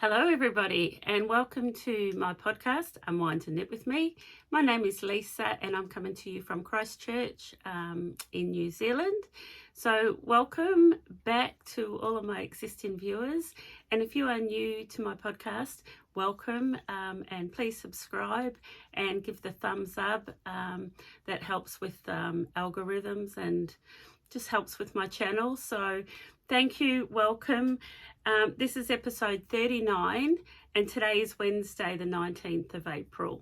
Hello everybody and welcome to my podcast, Unwind and Knit with me. My name is Lisa and I'm coming to you from Christchurch in New Zealand. So welcome back to all of my existing viewers, and if you are new to my podcast, welcome, and please subscribe and give the thumbs up. That helps with algorithms and just helps with my channel. So thank you, welcome. This is episode 39 and today is Wednesday the 19th of April.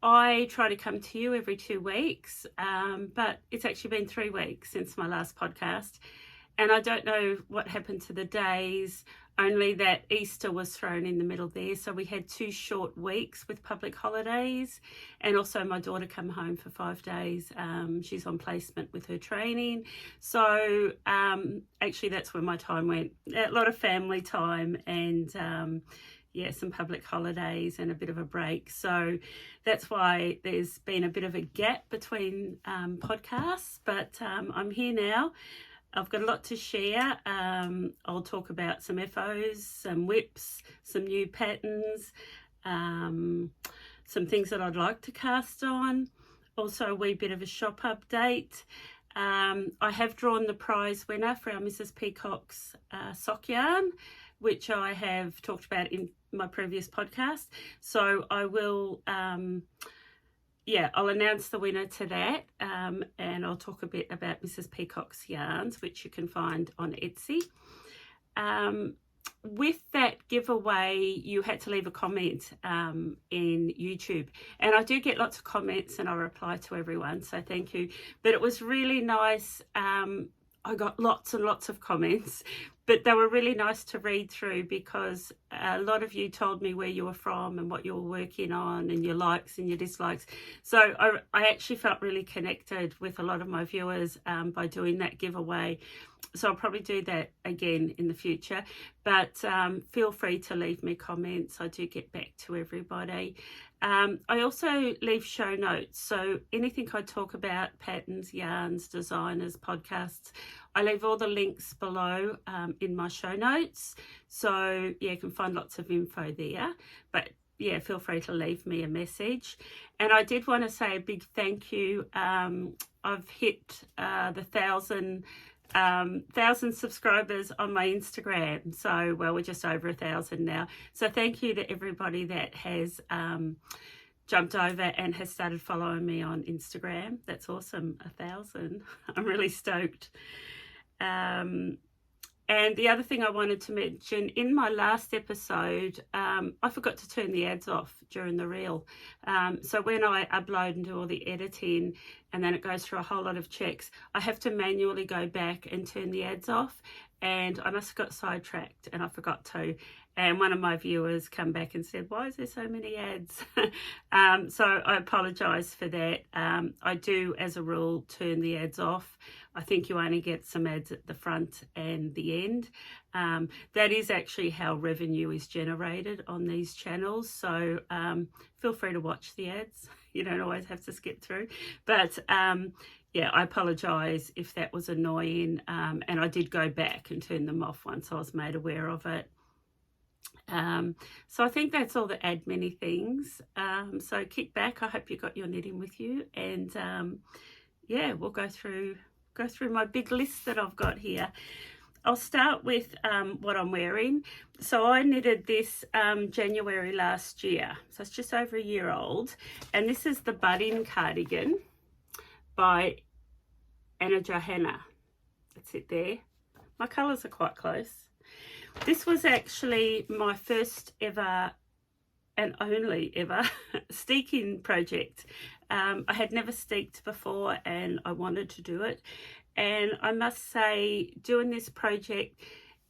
I try to come to you every 2 weeks, but it's actually been 3 weeks since my last podcast, and I don't know what happened to the days, only that Easter was thrown in the middle there, so we had 2 short weeks with public holidays, and also my daughter come home for 5 days. She's on placement with her training, so actually that's where my time went. A lot of family time and some public holidays and a bit of a break, so that's why there's been a bit of a gap between podcasts, but I'm here now. I've got a lot to share. I'll talk about some FOs, some whips, some new patterns, some things that I'd like to cast on. Also a wee bit of a shop update. I have drawn the prize winner for our Mrs. Peacock's sock yarn, which I have talked about in my previous podcast. So I will... I'll announce the winner to that, and I'll talk a bit about Mrs. Peacock's yarns, which you can find on Etsy. With that giveaway, you had to leave a comment in YouTube, and I do get lots of comments and I reply to everyone, so thank you. But it was really nice. I got lots and lots of comments, but they were really nice to read through because a lot of you told me where you were from and what you were working on and your likes and your dislikes. So I actually felt really connected with a lot of my viewers by doing that giveaway. So I'll probably do that again in the future, but feel free to leave me comments. I do get back to everybody. I also leave show notes, so anything I talk about, patterns, yarns, designers, podcasts, I leave all the links below in my show notes. So yeah, you can find lots of info there, but yeah, feel free to leave me a message. And I did want to say a big thank you. I've hit the 1,000 subscribers on my Instagram, so well, we're just over 1,000 now, so thank you to everybody that has jumped over and has started following me on Instagram. That's awesome. 1,000. I'm really stoked. And the other thing I wanted to mention, in my last episode, I forgot to turn the ads off during the reel. So when I upload and do all the editing and then it goes through a whole lot of checks, I have to manually go back and turn the ads off. And I must have got sidetracked and I forgot to. And one of my viewers come back and said, why is there so many ads? So I apologise for that. I do, as a rule, turn the ads off. I think you only get some ads at the front and the end. That is actually how revenue is generated on these channels. So feel free to watch the ads. You don't always have to skip through. But yeah, I apologise if that was annoying. And I did go back and turn them off once I was made aware of it. So I think that's all the admin things. So kick back. I hope you got your knitting with you, and yeah, we'll go through my big list that I've got here. I'll start with what I'm wearing. So I knitted this January last year, so it's just over a year old, and this is the Budding Cardigan by Johanna. That's it there. My colours are quite close. This was actually my first ever and only ever steeking project. I had never steeked before and I wanted to do it. And I must say, doing this project,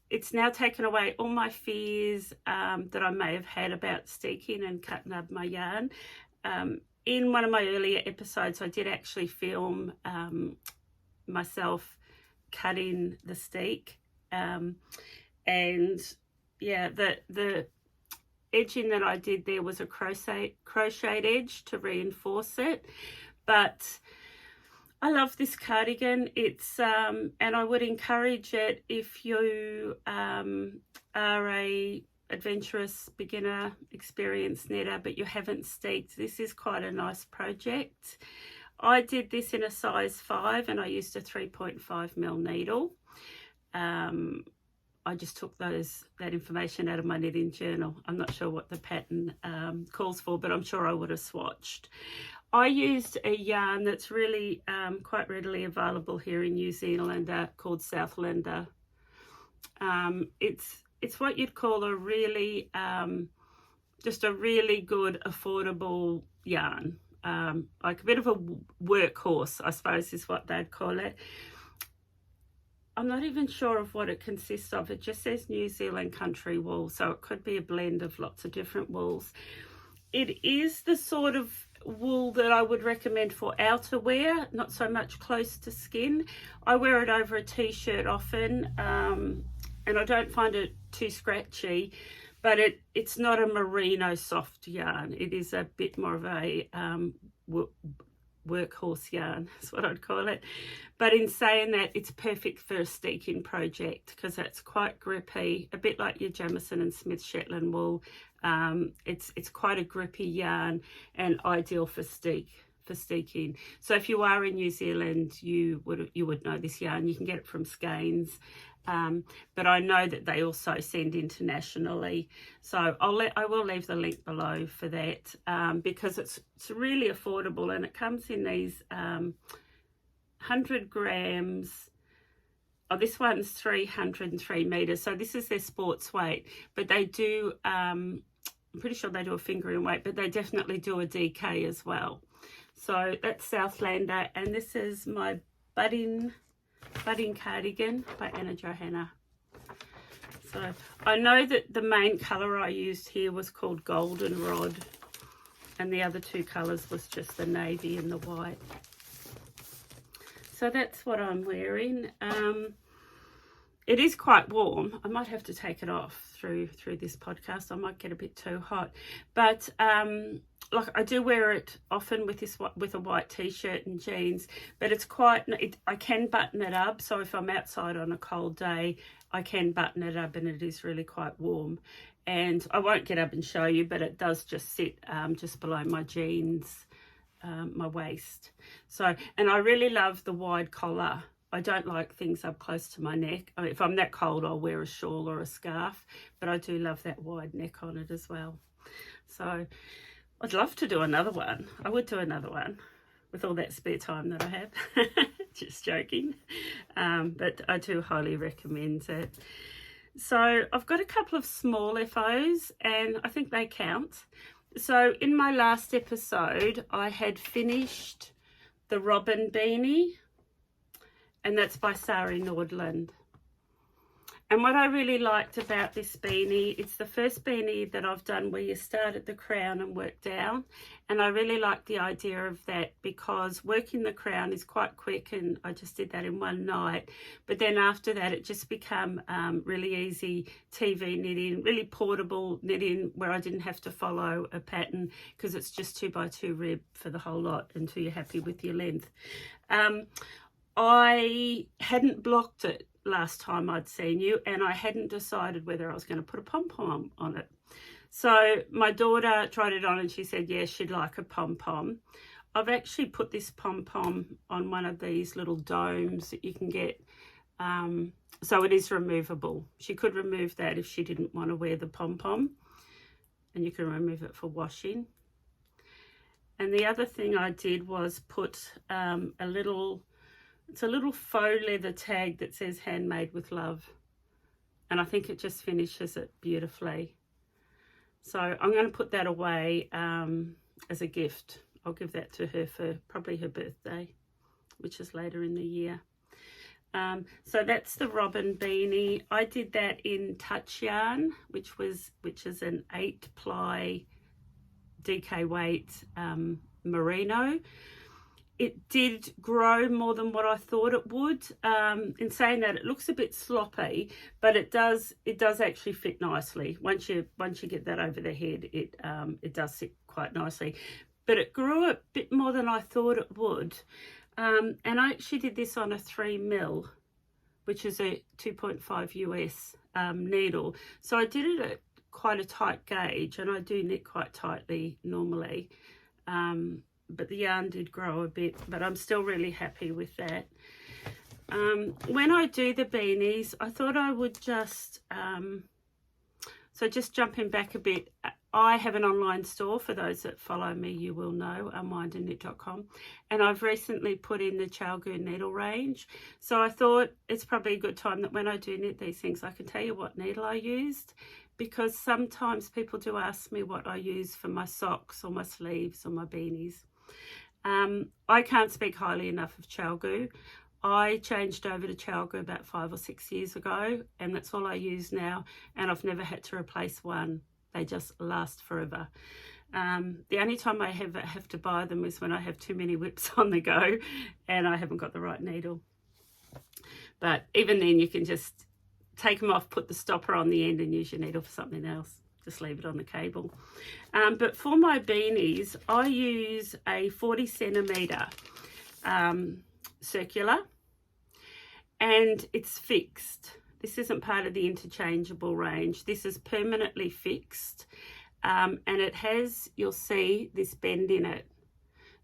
it's now taken away all my fears that I may have had about steeking and cutting up my yarn. In one of my earlier episodes, I did actually film myself cutting the steek. And yeah, the edging that I did there was a crocheted edge to reinforce it, but I love this cardigan. It's and I would encourage it if you are a adventurous, beginner, experienced knitter, but you haven't steeked, this is quite a nice project. I did this in a size 5 and I used a 3.5mm needle. I just took that information out of my knitting journal. I'm not sure what the pattern calls for, but I'm sure I would have swatched. I used a yarn that's really quite readily available here in New Zealand called Southlander. It's what you'd call a really, just a really good, affordable yarn. Like a bit of a workhorse, I suppose is what they'd call it. I'm not even sure of what it consists of. It just says New Zealand country wool, so it could be a blend of lots of different wools. It is the sort of wool that I would recommend for outerwear, not so much close to skin. I wear it over a t-shirt often, and I don't find it too scratchy, but it's not a merino soft yarn. It is a bit more of a workhorse yarn, is what I'd call it. But in saying that, it's perfect for a steeking project because it's quite grippy, a bit like your Jamieson and Smith Shetland wool. It's quite a grippy yarn and ideal for steeking. So if you are in New Zealand, you would know this yarn. You can get it from Skeinz. But I know that they also send internationally, so I will leave the link below for that, because it's really affordable, and it comes in these 100 grams. Oh, this one's 303 meters, so this is their sports weight, but they do I'm pretty sure they do a fingering weight, but they definitely do a DK as well. So that's Southlander, and this is my budding cardigan by Johanna. So I know that the main colour I used here was called goldenrod, and the other two colours was just the navy and the white. So that's what I'm wearing. It is quite warm. I might have to take it off through this podcast. I might get a bit too hot, but like I do wear it often with a white t-shirt and jeans, but I can button it up. So if I'm outside on a cold day, I can button it up, and it is really quite warm. And I won't get up and show you, but it does just sit just below my jeans, my waist. So, and I really love the wide collar. I don't like things up close to my neck. I mean, if I'm that cold, I'll wear a shawl or a scarf, but I do love that wide neck on it as well. So I'd love to do another one. I would do another one with all that spare time that I have. Just joking. But I do highly recommend it. So I've got a couple of small FOs, and I think they count. So in my last episode, I had finished the Robin Beanie, and that's by Sari Nordlund. And what I really liked about this beanie, it's the first beanie that I've done where you start at the crown and work down. And I really like the idea of that because working the crown is quite quick, and I just did that in one night. But then after that, it just became really easy TV knitting, really portable knitting where I didn't have to follow a pattern because it's just 2x2 rib for the whole lot until you're happy with your length. I hadn't blocked it last time I'd seen you, and I hadn't decided whether I was going to put a pom-pom on it. So my daughter tried it on and she said, yes, she'd like a pom-pom. I've actually put this pom-pom on one of these little domes that you can get. So it is removable. She could remove that if she didn't want to wear the pom-pom, and you can remove it for washing. And the other thing I did was put it's a little faux leather tag that says handmade with love, and I think it just finishes it beautifully. So I'm going to put that away as a gift. I'll give that to her for probably her birthday, which is later in the year. So that's the Robin Beanie. I did that in touch yarn, which is an 8-ply DK weight merino. It did grow more than what I thought it would. In saying that, it looks a bit sloppy, but it does actually fit nicely. Once you get that over the head, it does sit quite nicely. But it grew a bit more than I thought it would. And I actually did this on a 3mm, which is a 2.5 US needle. So I did it at quite a tight gauge, and I do knit quite tightly normally, but the yarn did grow a bit, but I'm still really happy with that. When I do the beanies, I thought I would just so just jumping back a bit, I have an online store. For those that follow me, you will know, mindandknit.com, and I've recently put in the Chalgoon needle range. So I thought it's probably a good time that when I do knit these things, I can tell you what needle I used, because sometimes people do ask me what I use for my socks or my sleeves or my beanies. I can't speak highly enough of Chalgoo. I changed over to Chalgoo about 5 or 6 years ago, and that's all I use now, and I've never had to replace one. They just last forever. The only time I have to buy them is when I have too many whips on the go and I haven't got the right needle. But even then, you can just take them off, put the stopper on the end and use your needle for something else. Just leave it on the cable. But for my beanies, I use a 40 centimetre circular, and it's fixed. This isn't part of the interchangeable range. This is permanently fixed, and it has, you'll see, this bend in it.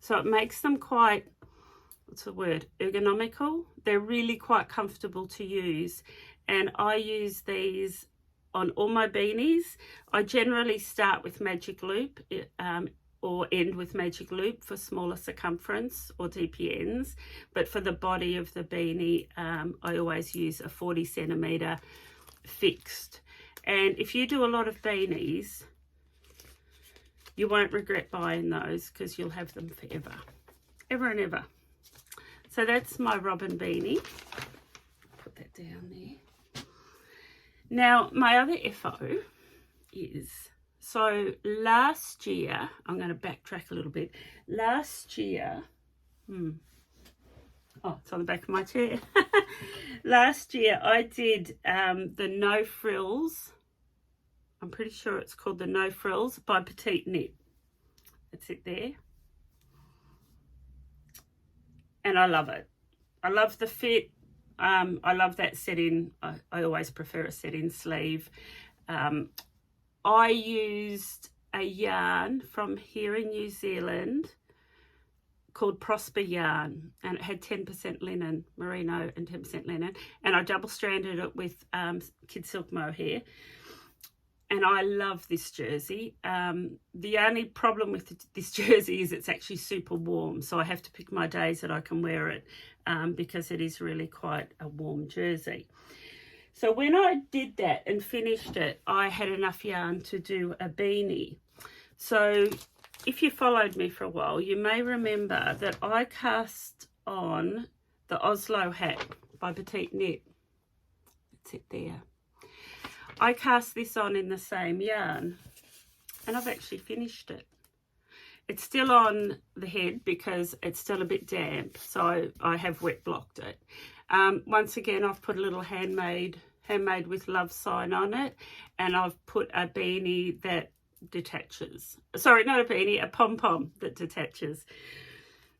So it makes them quite, what's the word, ergonomical. They're really quite comfortable to use, and I use these on all my beanies. I generally start with magic loop or end with magic loop for smaller circumference or DPNs, but for the body of the beanie, I always use a 40 centimetre fixed. And if you do a lot of beanies, you won't regret buying those, because you'll have them forever, ever and ever. So that's my robin beanie. Put that down there. Now my other FO is, so last year, I'm going to backtrack a little bit. Last year, oh, it's on the back of my chair. Last year I did the No Frills. I'm pretty sure it's called the No Frills by Petite Knit. That's it there. And I love it. I love the fit. I love that set-in. I always prefer a set-in sleeve. I used a yarn from here in New Zealand called Prosper yarn, and it had 10% linen, merino and 10% linen, and I double stranded it with kid silk mohair, and I love this jersey. The only problem with this jersey is it's actually super warm, so I have to pick my days that I can wear it, because it is really quite a warm jersey. So when I did that and finished it, I had enough yarn to do a beanie. So if you followed me for a while, you may remember that I cast on the Oslo hat by Petite Knit. That's it there. I cast this on in the same yarn, and I've actually finished it. It's still on the head because it's still a bit damp, so I have wet blocked it. Once again, I've put a little handmade with love sign on it, and I've put a beanie that detaches. Sorry, not a beanie, a pom-pom that detaches.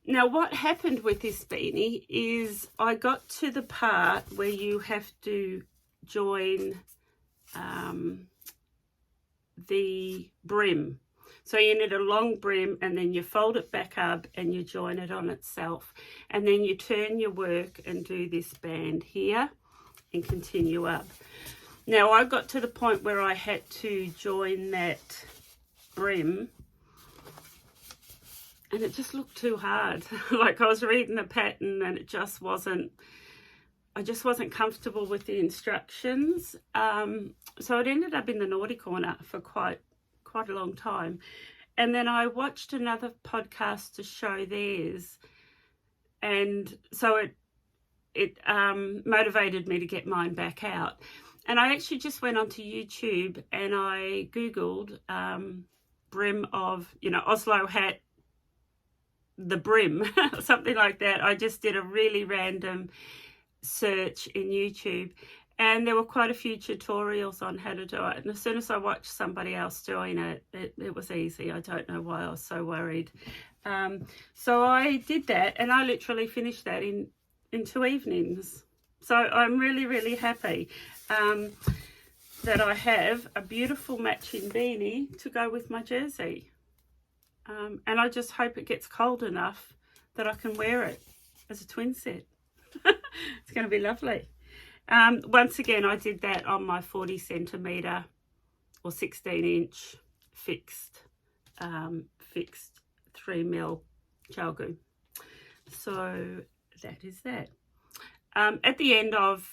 Now, what happened with this beanie is I got to the part where you have to join the brim. So you knit a long brim, and then you fold it back up and you join it on itself, and then you turn your work and do this band here and continue up. Now I got to the point where I had to join that brim, and it just looked too hard. Like I was reading the pattern and it just wasn't, I just wasn't comfortable with the instructions. So it ended up in the naughty corner for quite a long time. And then I watched another podcast to show theirs, and so it motivated me to get mine back out. And I actually just went onto YouTube and I googled brim of, Oslo hat, the brim, something like that. I just did a really random search in YouTube, and there were quite a few tutorials on how to do it. And as soon as I watched somebody else doing it, it was easy. I don't know why I was so worried. So I did that, and I literally finished that in 2 evenings. So I'm really, really happy. that I have a beautiful matching beanie to go with my jersey. And I just hope it gets cold enough that I can wear it as a twin set. It's going to be lovely. Once again, I did that on my 40 centimetre or 16 inch fixed 3mm chalgu. So that is that. At the end of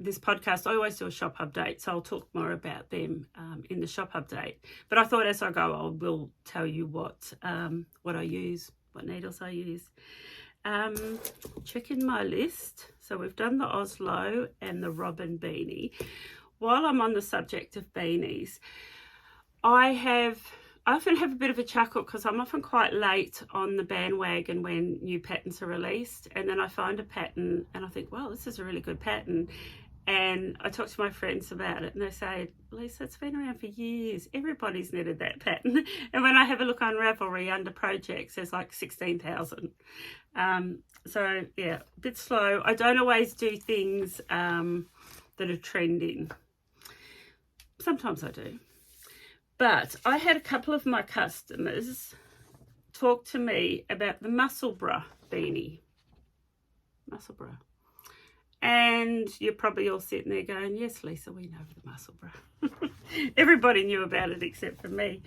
this podcast, I always do a shop update, so I'll talk more about them in the shop update. But I thought as I go, I will tell you what I use, what needles I use. Checking my list. So we've done the Oslo and the Robin beanie. While I'm on the subject of beanies, I often have a bit of a chuckle because I'm often quite late on the bandwagon when new patterns are released, and then I find a pattern and I think, well, this is a really good pattern. And I talk to my friends about it and they say, Lisa, it's been around for years. Everybody's knitted that pattern. And when I have a look on Ravelry under projects, there's like 16,000. So yeah, a bit slow. I don't always do things that are trending. Sometimes I do. But I had a couple of my customers talk to me about the Musselburgh beanie. Musselburgh. And you're probably all sitting there going, yes, Lisa, we know the Musselburgh. Everybody knew about it except for me.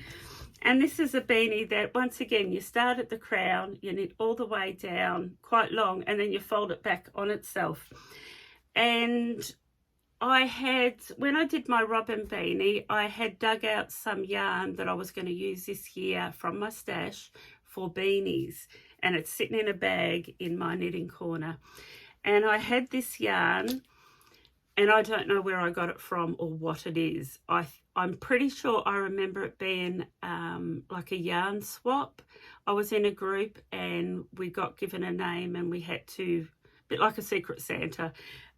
And this is a beanie that, once again, you start at the crown, you knit all the way down quite long, and then you fold it back on itself. And when I did my Robin beanie, I had dug out some yarn that I was going to use this year from my stash for beanies. And it's sitting in a bag in my knitting corner. And I had this yarn, and I don't know where I got it from or what it is. I'm pretty sure I remember it being like a yarn swap. I was in a group and we got given a name and we had to, a bit like a Secret Santa,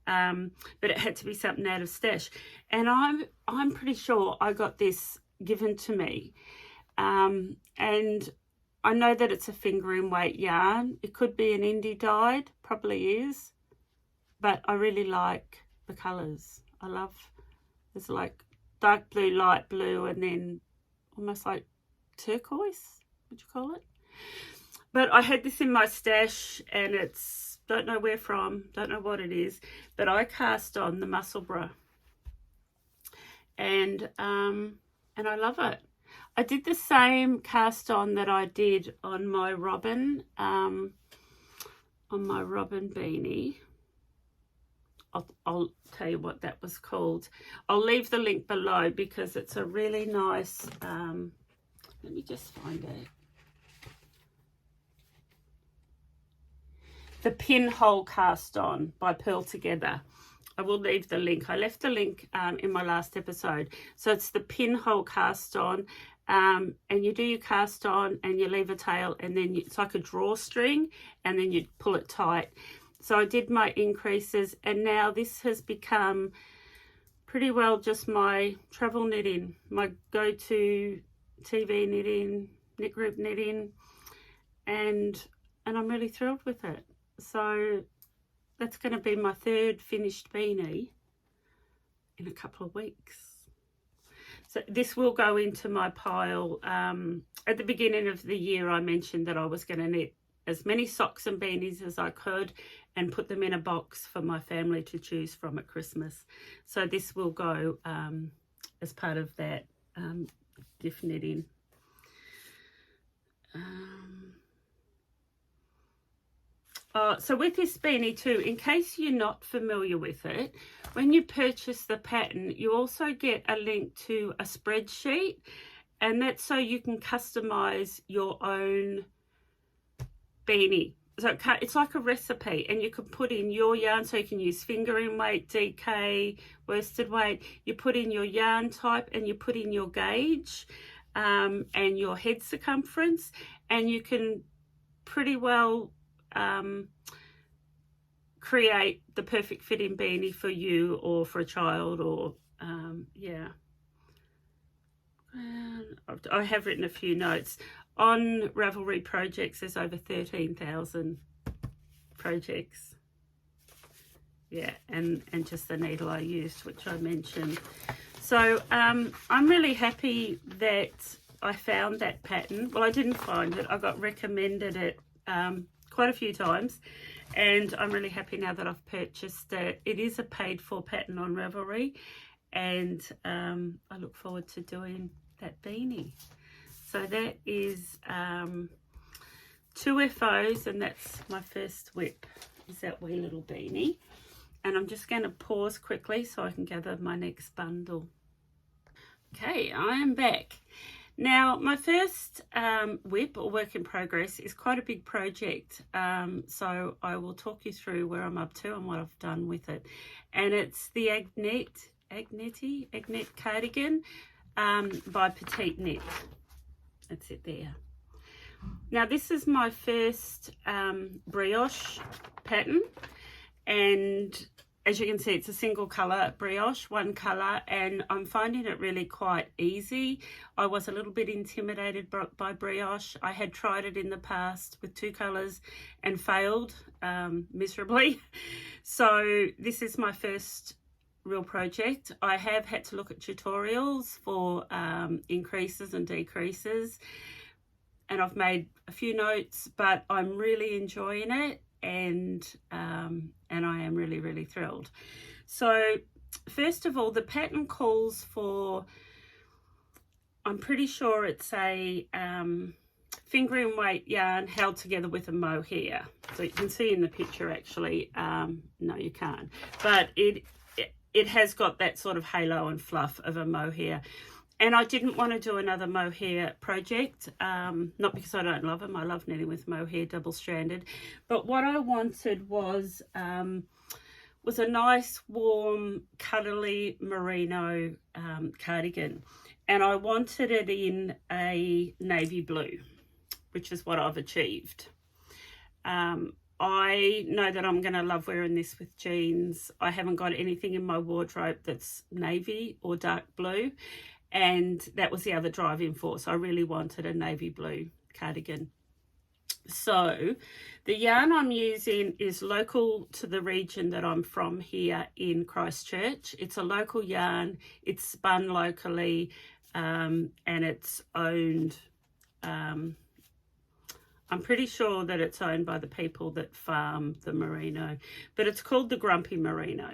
but it had to be something out of stash. And I'm pretty sure I got this given to me. And I know that it's a fingering weight yarn. It could be an indie dyed, probably is. But I really like the colours. I love, there's like dark blue, light blue, and then almost like turquoise, would you call it? But I had this in my stash and it's, don't know where from, don't know what it is, but I cast on the Musselburgh. And I love it. I did the same cast on that I did on my Robin, beanie. I'll tell you what that was called. I'll leave the link below because it's a really nice, let me just find it. The Pinhole Cast On by Pearl Together. I will leave the link. I left the link in my last episode. So it's the Pinhole Cast On. And you do your cast on and you leave a tail, and then it's like a drawstring, and then you pull it tight. So I did my increases, and now this has become pretty well just my travel knitting, my go-to TV knitting, knit group knitting, and I'm really thrilled with it. So that's going to be my third finished beanie in a couple of weeks. So this will go into my pile. At the beginning of the year, I mentioned that I was going to knit as many socks and beanies as I could and put them in a box for my family to choose from at Christmas. So this will go as part of that gift knitting. So with this beanie too, in case you're not familiar with it, when you purchase the pattern, you also get a link to a spreadsheet, and that's so you can customize your own beanie. So it's like a recipe, and you can put in your yarn, so you can use fingering weight, DK, worsted weight. You put in your yarn type, and you put in your gauge and your head circumference, and you can pretty well create the perfect fitting beanie for you or for a child, or yeah. I have written a few notes. On Ravelry projects, there's over 13,000 projects. Yeah, and just the needle I used, which I mentioned. So I'm really happy that I found that pattern. Well, I didn't find it. I got recommended it quite a few times, and I'm really happy now that I've purchased it. It is a paid for pattern on Ravelry, and I look forward to doing that beanie. So that is 2 FOs, and that's my first whip, is that wee little beanie. And I'm just going to pause quickly so I can gather my next bundle. Okay, I am back. Now, my first whip or work in progress is quite a big project. So I will talk you through where I'm up to and what I've done with it. And it's the Agnete Cardigan by Petite Knit. That's it there. Now, this is my first brioche pattern, and as you can see, it's a single colour brioche, one colour, and I'm finding it really quite easy. I was a little bit intimidated by brioche. I had tried it in the past with 2 colours and failed miserably. So this is my first real project. I have had to look at tutorials for increases and decreases, and I've made a few notes, but I'm really enjoying it, and I am really thrilled. So first of all, the pattern calls for, I'm pretty sure it's a fingering weight yarn held together with a mohair. So you can see in the picture, actually, no you can't, but it has got that sort of halo and fluff of a mohair. And I didn't want to do another mohair project, not because I don't love them. I love knitting with mohair, double-stranded. But what I wanted was a nice, warm, cuddly merino cardigan. And I wanted it in a navy blue, which is what I've achieved. I know that I'm going to love wearing this with jeans. I haven't got anything in my wardrobe that's navy or dark blue. And that was the other driving force. I really wanted a navy blue cardigan. So the yarn I'm using is local to the region that I'm from here in Christchurch. It's a local yarn. It's spun locally, and it's owned. I'm pretty sure that it's owned by the people that farm the merino, but it's called the Grumpy Merino.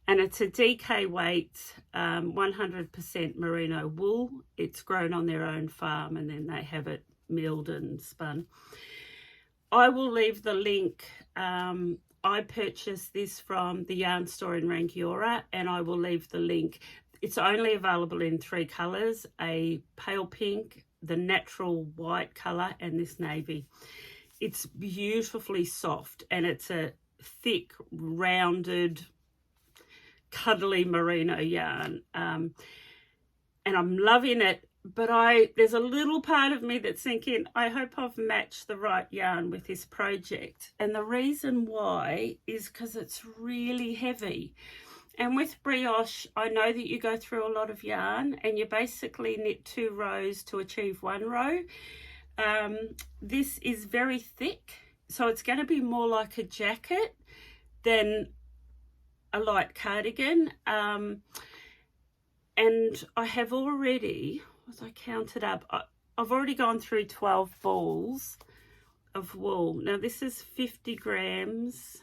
And it's a DK weight, 100% merino wool. It's grown on their own farm, and then they have it milled and spun. I will leave the link. I purchased this from the yarn store in Rangiora, and I will leave the link. It's only available in 3 colours, a pale pink, the natural white colour, and this navy. It's beautifully soft, and it's a thick, rounded, cuddly merino yarn, and I'm loving it, but there's a little part of me that's thinking, I hope I've matched the right yarn with this project. And the reason why is because it's really heavy. And with brioche, I know that you go through a lot of yarn and you basically knit 2 rows to achieve 1 row. This is very thick, so it's going to be more like a jacket than a light cardigan. And I have already, as I counted up, I've already gone through 12 balls of wool. Now this is 50 grams.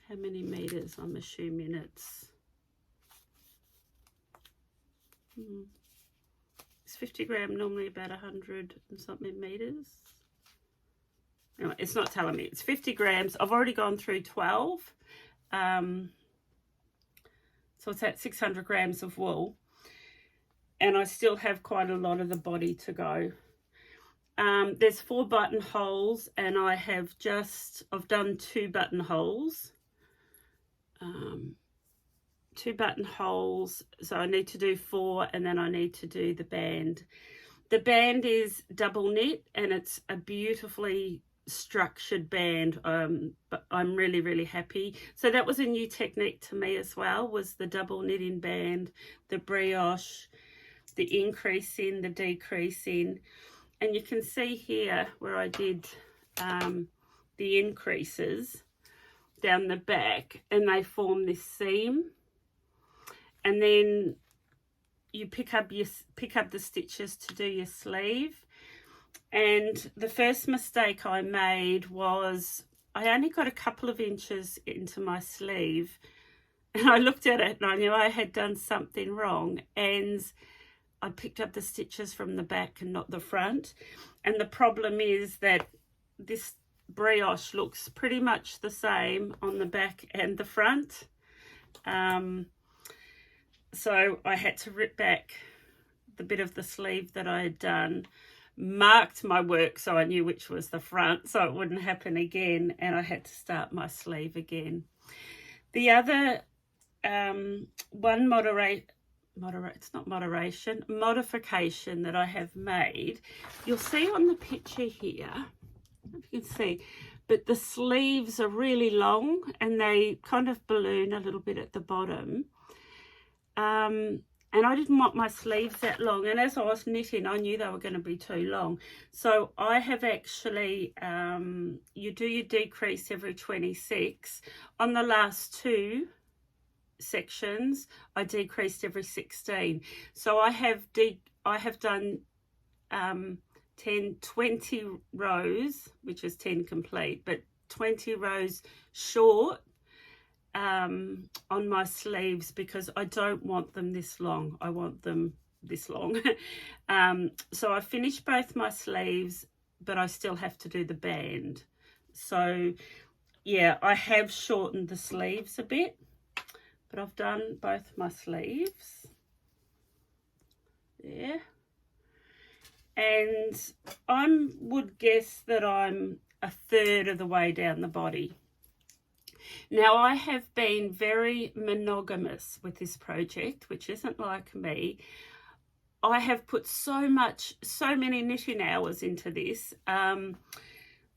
How many meters? I'm assuming it's 50 gram, normally about 100 and something meters. Anyway, it's not telling me. It's 50 grams. I've already gone through 12. So it's at 600 grams of wool. And I still have quite a lot of the body to go. There's 4 buttonholes, and I've done 2 buttonholes. 2 buttonholes, so I need to do 4, and then I need to do the band. The band is double knit, and it's a beautifully structured band, but I'm really happy. So that was a new technique to me as well, was the double knitting band, the brioche, the increasing, the decreasing. And you can see here where I did the increases down the back, and they form this seam. and then you pick up the stitches to do your sleeve. And the first mistake I made was I only got a couple of inches into my sleeve, and I looked at it and I knew I had done something wrong, and I picked up the stitches from the back and not the front. And the problem is that this brioche looks pretty much the same on the back and the front. So I had to rip back the bit of the sleeve that I had done, marked my work so I knew which was the front so it wouldn't happen again, and I had to start my sleeve again. The other modification that I have made, you'll see on the picture here, I don't know if you can see, but the sleeves are really long and they kind of balloon a little bit at the bottom. And I didn't want my sleeves that long, and as I was knitting I knew they were going to be too long, so I have actually you do your decrease every 26. On the last two sections I decreased every 16, so I have done 20 rows, which is 10 complete, but 20 rows short on my sleeves, because I don't want them this long. I want them this long. So I finished both my sleeves, but I still have to do the band. So yeah, I have shortened the sleeves a bit, but I've done both my sleeves there. And I would guess that I'm a third of the way down the body. Now, I have been very monogamous with this project, which isn't like me. I have put so many knitting hours into this,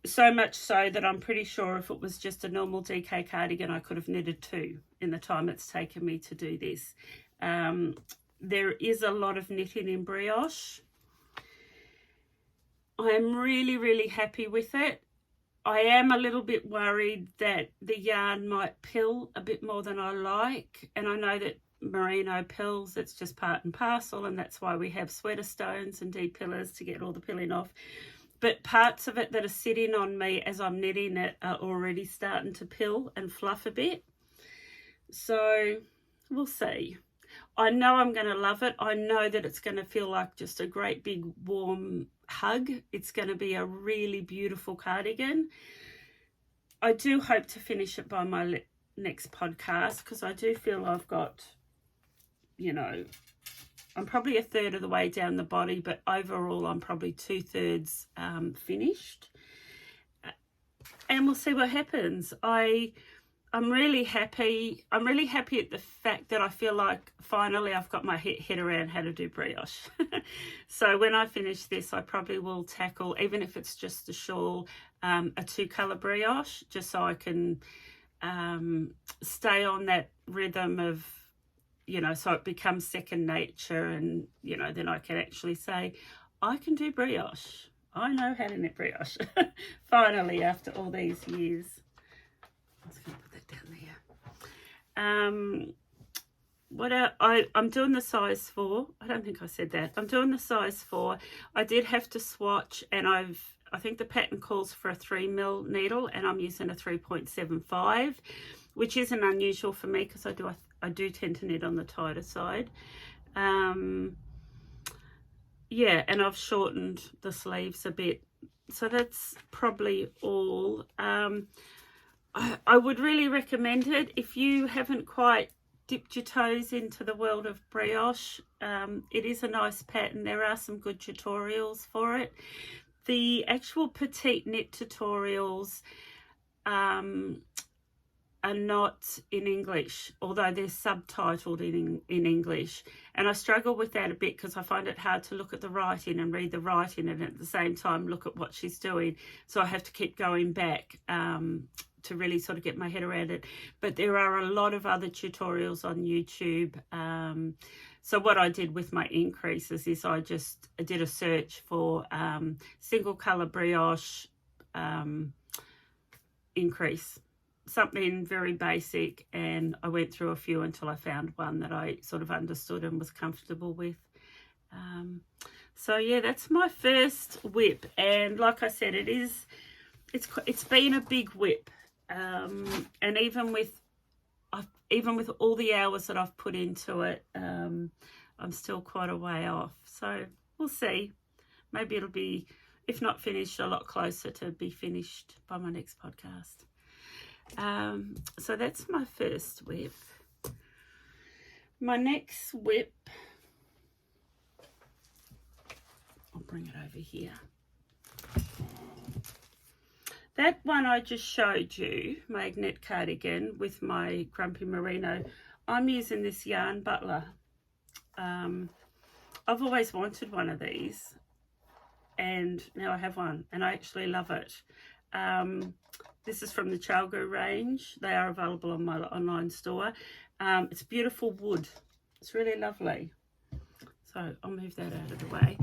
so much so that I'm pretty sure if it was just a normal DK cardigan, I could have knitted 2 in the time it's taken me to do this. There is a lot of knitting in brioche. I am really, really happy with it. I am a little bit worried that the yarn might pill a bit more than I like, and I know that merino pills, it's just part and parcel, and that's why we have sweater stones and depillers to get all the pilling off. But parts of it that are sitting on me as I'm knitting it are already starting to pill and fluff a bit. So we'll see. I know I'm going to love it. I know that it's going to feel like just a great big warm hug. It's going to be a really beautiful cardigan. I do hope to finish it by my next podcast, because I do feel I've got, you know, I'm probably a third of the way down the body, but overall I'm probably 2/3 finished. And we'll see what happens. I'm really happy. I'm really happy at the fact that I feel like finally I've got my head around how to do brioche. So when I finish this, I probably will tackle, even if it's just the shawl, a 2-colour brioche, just so I can stay on that rhythm of, you know, so it becomes second nature, and, you know, then I can actually say, I can do brioche. I know how to knit brioche. Finally, after all these years. I was going to put that down there. What else? I'm doing the size 4. I don't think I said that. I'm doing the size 4. I did have to swatch, and I think the pattern calls for a 3mm needle, and I'm using a 3.75, which isn't unusual for me, because I do tend to knit on the tighter side. Yeah, and I've shortened the sleeves a bit. So that's probably all. I would really recommend it if you haven't quite dipped your toes into the world of brioche. It is a nice pattern. There are some good tutorials for it. The actual petite knit tutorials are not in English, although they're subtitled in English, and I struggle with that a bit, because I find it hard to look at the writing and read the writing and at the same time look at what she's doing, so I have to keep going back to really sort of get my head around it. But there are a lot of other tutorials on YouTube. So what I did with my increases is I did a search for single colour brioche increase. something very basic, and I went through a few until I found one that I sort of understood and was comfortable with. So yeah, that's my first whip, and like I said, it's been a big whip, and even with all the hours that I've put into it, I'm still quite a way off. So we'll see. Maybe it'll be, if not finished, a lot closer to be finished by my next podcast. So that's my first whip. My next whip, I'll bring it over here. That one I just showed you, my Agnete cardigan with my Grumpy Merino, I'm using this yarn butler. I've always wanted one of these, and now I have one, and I actually love it. This is from the Chalgo range. They are available on my online store. It's beautiful wood. It's really lovely. So I'll move that out of the way.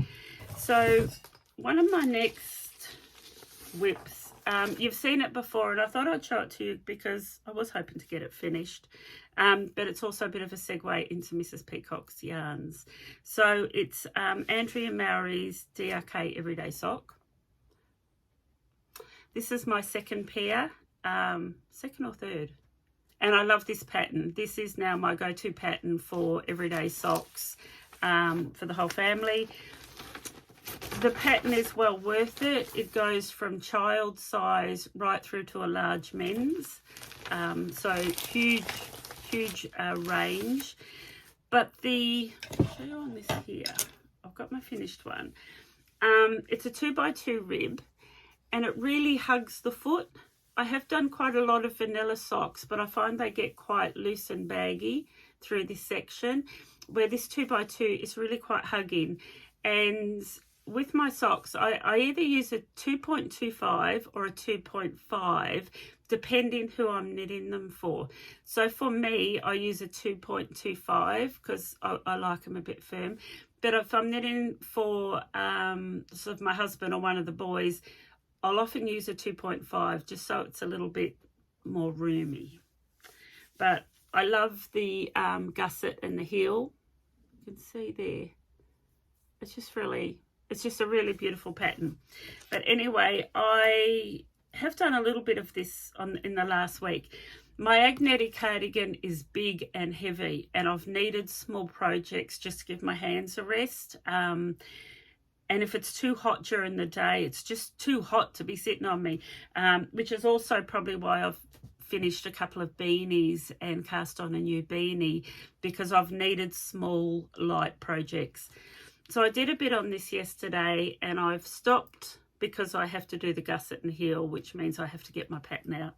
So one of my next whips, you've seen it before, and I thought I'd show it to you because I was hoping to get it finished. But it's also a bit of a segue into Mrs. Peacock's yarns. So it's Andrea Mowry's DK Everyday Sock. This is my second pair, second or third. And I love this pattern. This is now my go-to pattern for everyday socks for the whole family. The pattern is well worth it. It goes from child size right through to a large men's. So huge range. But I'll show you on this here. I've got my finished one. It's a 2x2 rib, and it really hugs the foot. I have done quite a lot of vanilla socks, but I find they get quite loose and baggy through this section, where this 2x2 is really quite hugging. And with my socks, I either use a 2.25 or a 2.5, depending who I'm knitting them for. So for me, I use a 2.25 because I like them a bit firm. But if I'm knitting for sort of my husband or one of the boys, I'll often use a 2.5 just so it's a little bit more roomy. But I love the gusset and the heel. You can see there. It's just a really beautiful pattern. But anyway, I have done a little bit of this in the last week. My Agnete cardigan is big and heavy, and I've needed small projects just to give my hands a rest. And if it's too hot during the day, it's just too hot to be sitting on me, which is also probably why I've finished a couple of beanies and cast on a new beanie, because I've needed small, light projects. So I did a bit on this yesterday, and I've stopped because I have to do the gusset and heel, which means I have to get my pattern out.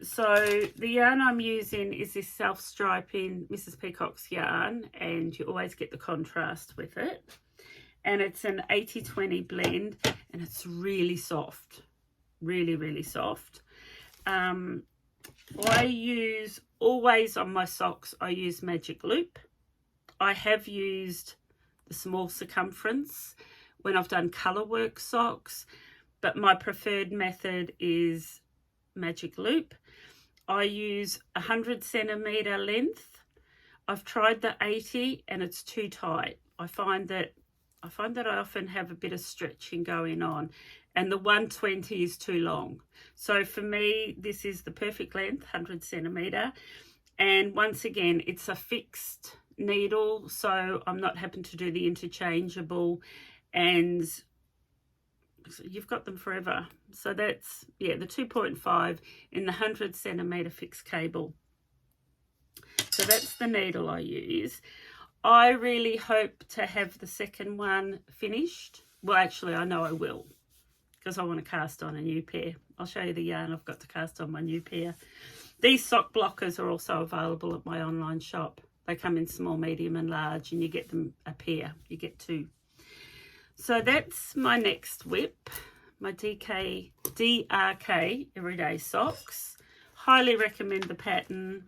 So the yarn I'm using is this self-striping Mrs. Peacock's yarn, and you always get the contrast with it. And it's an 80-20 blend, and it's really soft, really soft. I use, always on my socks, I use Magic Loop. I have used the small circumference when I've done colour work socks, but my preferred method is Magic Loop. I use 100 centimetre length. I've tried the 80 and it's too tight. I find that I often have a bit of stretching going on, and the 120 is too long. So for me, this is the perfect length, 100 centimetre. And once again, it's a fixed needle, so I'm not having to do the interchangeable, and you've got them forever. So that's, yeah, the 2.5 in the 100 centimetre fixed cable. So that's the needle I use. I really hope to have the second one finished. Well, actually, I know I will, because I want to cast on a new pair. I'll show you the yarn I've got to cast on my new pair. These sock blockers are also available at my online shop. They come in small, medium and large, and you get them a pair. You get two. So that's my next whip, my DRK Everyday Socks. Highly recommend the pattern.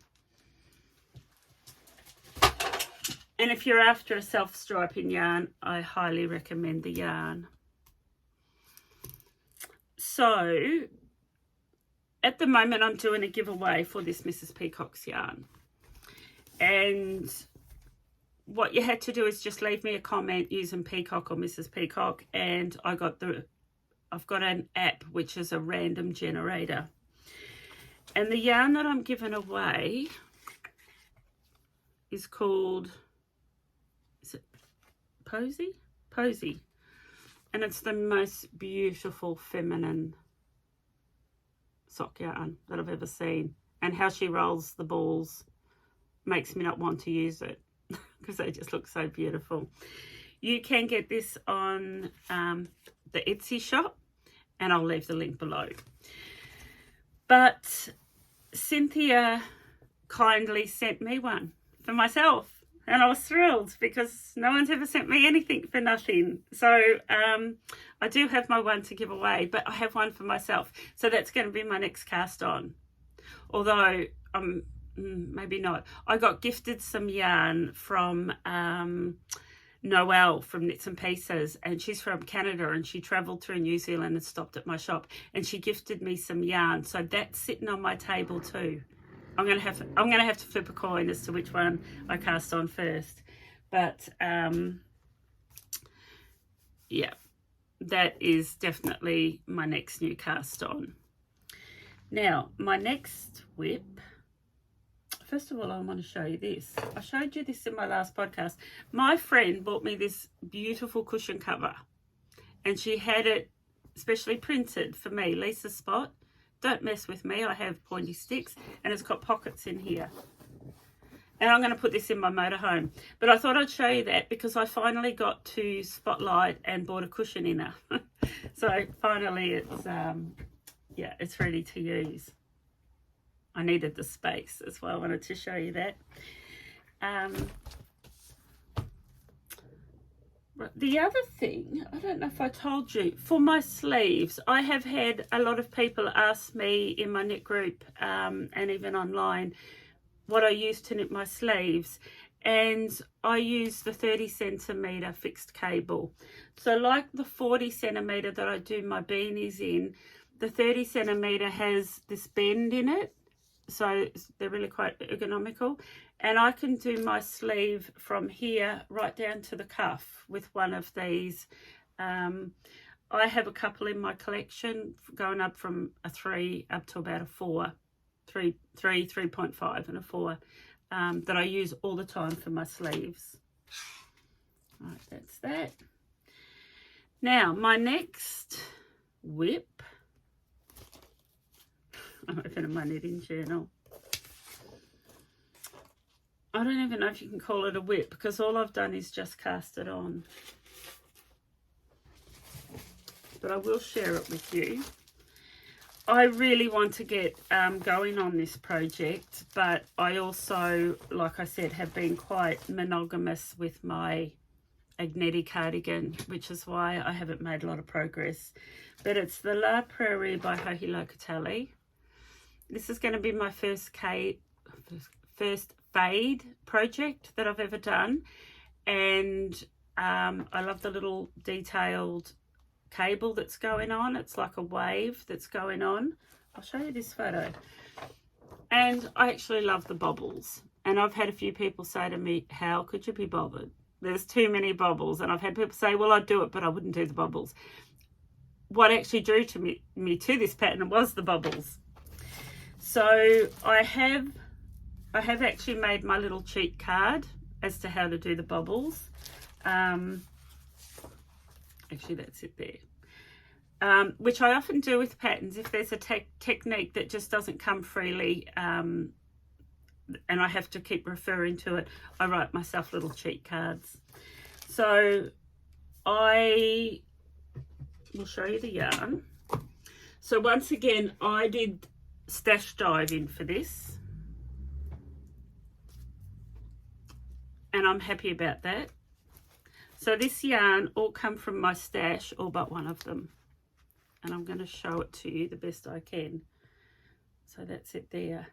And if you're after a self-striping yarn, I highly recommend the yarn. So at the moment I'm doing a giveaway for this Mrs. Peacock's yarn. And what you had to do is just leave me a comment using Peacock or Mrs. Peacock, and I've got an app which is a random generator. And the yarn that I'm giving away is called, is it Posy? Posy. And it's the most beautiful feminine sock yarn that I've ever seen. And how she rolls the balls makes me not want to use it because they just look so beautiful. You can get this on the Etsy shop, and I'll leave the link below. But Cynthia kindly sent me one for myself, and I was thrilled because no one's ever sent me anything for nothing. So I do have my one to give away, but I have one for myself. So that's going to be my next cast on. Although maybe not. I got gifted some yarn from Noelle from Knits and Pieces, and she's from Canada, and she travelled through New Zealand and stopped at my shop, and she gifted me some yarn. So that's sitting on my table too. I'm gonna have to flip a coin as to which one I cast on first. But yeah, that is definitely my next new cast on. Now, my next whip, first of all, I want to show you this. I showed you this in my last podcast. My friend bought me this beautiful cushion cover, and she had it specially printed for me, Lisa Spot. Don't mess with me, I have pointy sticks, and it's got pockets in here. And I'm going to put this in my motorhome. But I thought I'd show you that because I finally got to Spotlight and bought a cushion inner. So finally it's, yeah, it's ready to use. I needed the space as well. I wanted to show you that. The other thing, I don't know if I told you, for my sleeves, I have had a lot of people ask me in my knit group and even online what I use to knit my sleeves. And I use the 30 centimetre fixed cable. So like the 40 centimetre that I do my beanies in, the 30 centimetre has this bend in it. So they're really quite ergonomical, and I can do my sleeve from here right down to the cuff with one of these. I have a couple in my collection going up from a 3 up to about a 4, 3.5 and a 4 that I use all the time for my sleeves. Right, that's that. Now my next whip, I'm opening my knitting journal. I don't even know if you can call it a whip because all I've done is just cast it on. But I will share it with you. I really want to get going on this project, but I also, like I said, have been quite monogamous with my Agnete cardigan, which is why I haven't made a lot of progress. But it's the La Prairie by Locatelli. This is going to be my first fade project that I've ever done, and I love the little detailed cable that's going on. It's like a wave that's going on. I'll show you this photo. And I actually love the bobbles, and I've had a few people say to me, how could you be bothered? There's too many bobbles. And I've had people say, well, I'd do it, but I wouldn't do the bobbles. What actually drew to me to this pattern was the bobbles. So I have actually made my little cheat card as to how to do the bobbles. Actually, that's it there. Which I often do with patterns if there's a technique that just doesn't come freely and I have to keep referring to it. I write myself little cheat cards. So I will show you the yarn. So once again, I did stash dive in for this, and I'm happy about that. So this yarn all come from my stash, all but one of them, and I'm going to show it to you the best I can. So that's it there.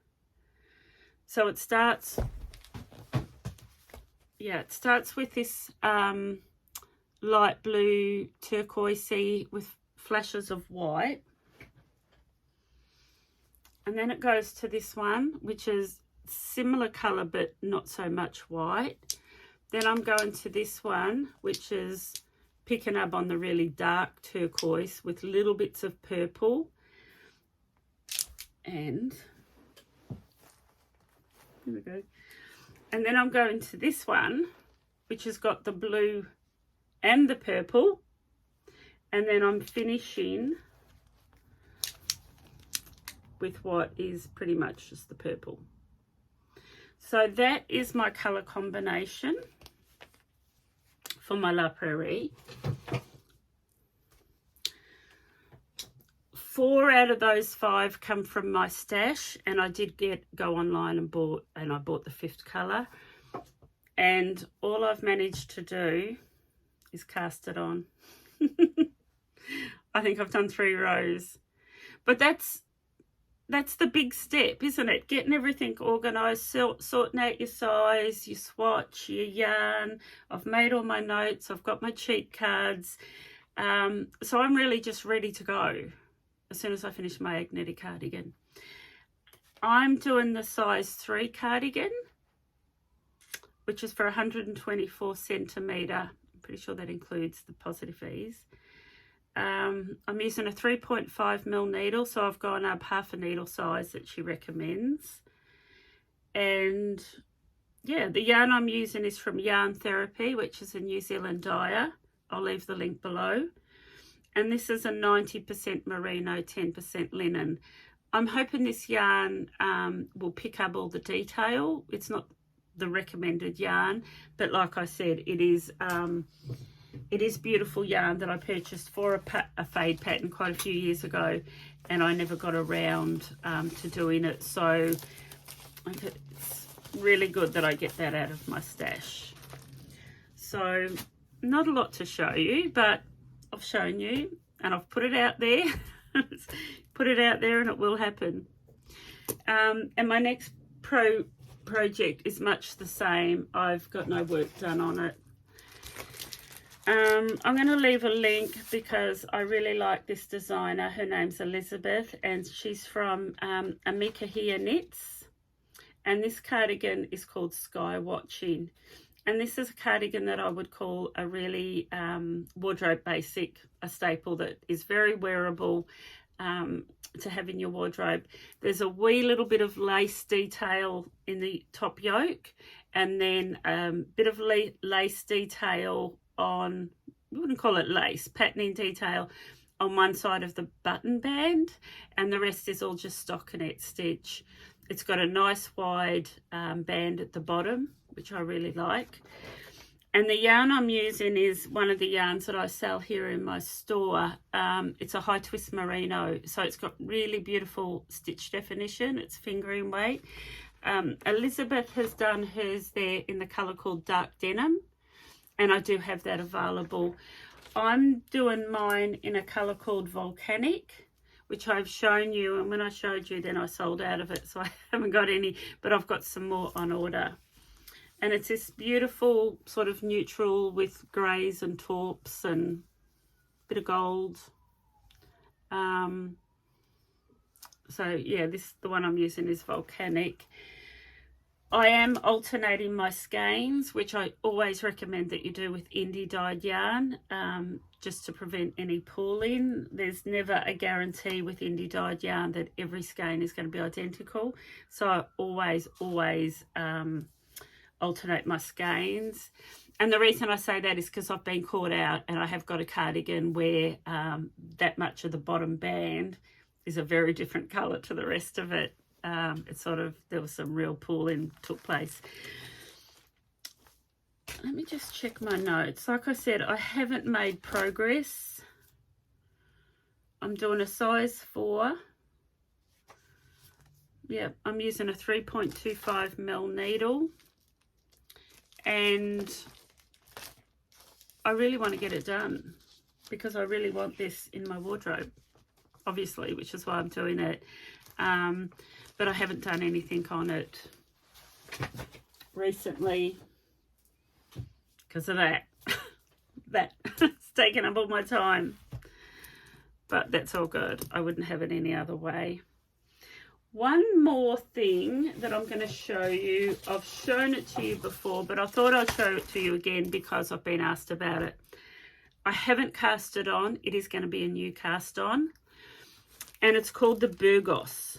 So it starts, yeah, it starts with this light blue turquoisey with flashes of white. And then it goes to this one, which is similar colour but not so much white. Then I'm going to this one, which is picking up on the really dark turquoise with little bits of purple. And here we go. And then I'm going to this one, which has got the blue and the purple. And then I'm finishing with what is pretty much just the purple. So that is my colour combination for my La Prairie. 4 out of those 5 come from my stash, and I did go online and I bought the 5th colour. And all I've managed to do is cast it on. I think I've done 3 rows. But that's the big step, isn't it? Getting everything organised, sorting out your size, your swatch, your yarn. I've made all my notes. I've got my cheat cards. So I'm really just ready to go as soon as I finish my Agnete cardigan. I'm doing the size 3 cardigan, which is for 124 centimetre. I'm pretty sure that includes the positive ease. I'm using a 3.5mm needle, so I've gone up half a needle size that she recommends. And yeah, the yarn I'm using is from Yarn Therapy, which is a New Zealand dyer. I'll leave the link below. And this is a 90% merino, 10% linen. I'm hoping this yarn will pick up all the detail. It's not the recommended yarn, but like I said, it is beautiful yarn that I purchased for a fade pattern quite a few years ago, and I never got around to doing it. So it's really good that I get that out of my stash. So not a lot to show you, but I've shown you and I've put it out there. Put it out there and it will happen. And my next project is much the same. I've got no work done on it. I'm going to leave a link because I really like this designer. Her name's Elizabeth and she's from Amikihia Knits. And this cardigan is called Sky Watching. And this is a cardigan that I would call a really wardrobe basic, a staple that is very wearable to have in your wardrobe. There's a wee little bit of lace detail in the top yoke, and then a bit of lace detail on, we wouldn't call it lace, patterning detail on one side of the button band, and the rest is all just stockinette stitch. It's got a nice wide band at the bottom, which I really like. And the yarn I'm using is one of the yarns that I sell here in my store. It's a high twist merino, so it's got really beautiful stitch definition. It's fingering weight. Elizabeth has done hers there in the colour called dark denim, and I do have that available. I'm doing mine in a colour called Volcanic, which I've shown you, and when I showed you then I sold out of it, so I haven't got any, but I've got some more on order. And it's this beautiful sort of neutral with greys and taupes and a bit of gold. So yeah, the one I'm using is Volcanic. I am alternating my skeins, which I always recommend that you do with indie dyed yarn, just to prevent any pooling. There's never a guarantee with indie dyed yarn that every skein is going to be identical. So I always alternate my skeins. And the reason I say that is because I've been caught out and I have got a cardigan where that much of the bottom band is a very different colour to the rest of it. It's sort of, there was some real pooling took place. Let me just check my notes. Like I said, I haven't made progress. I'm doing a size 4. Yep, I'm using a 3.25mm needle. And I really want to get it done because I really want this in my wardrobe, obviously, which is why I'm doing it. But I haven't done anything on it recently because of that. It's taken up all my time. But that's all good. I wouldn't have it any other way. One more thing that I'm going to show you. I've shown it to you before, but I thought I'd show it to you again because I've been asked about it. I haven't cast it on. It is going to be a new cast on. And it's called the Burgos.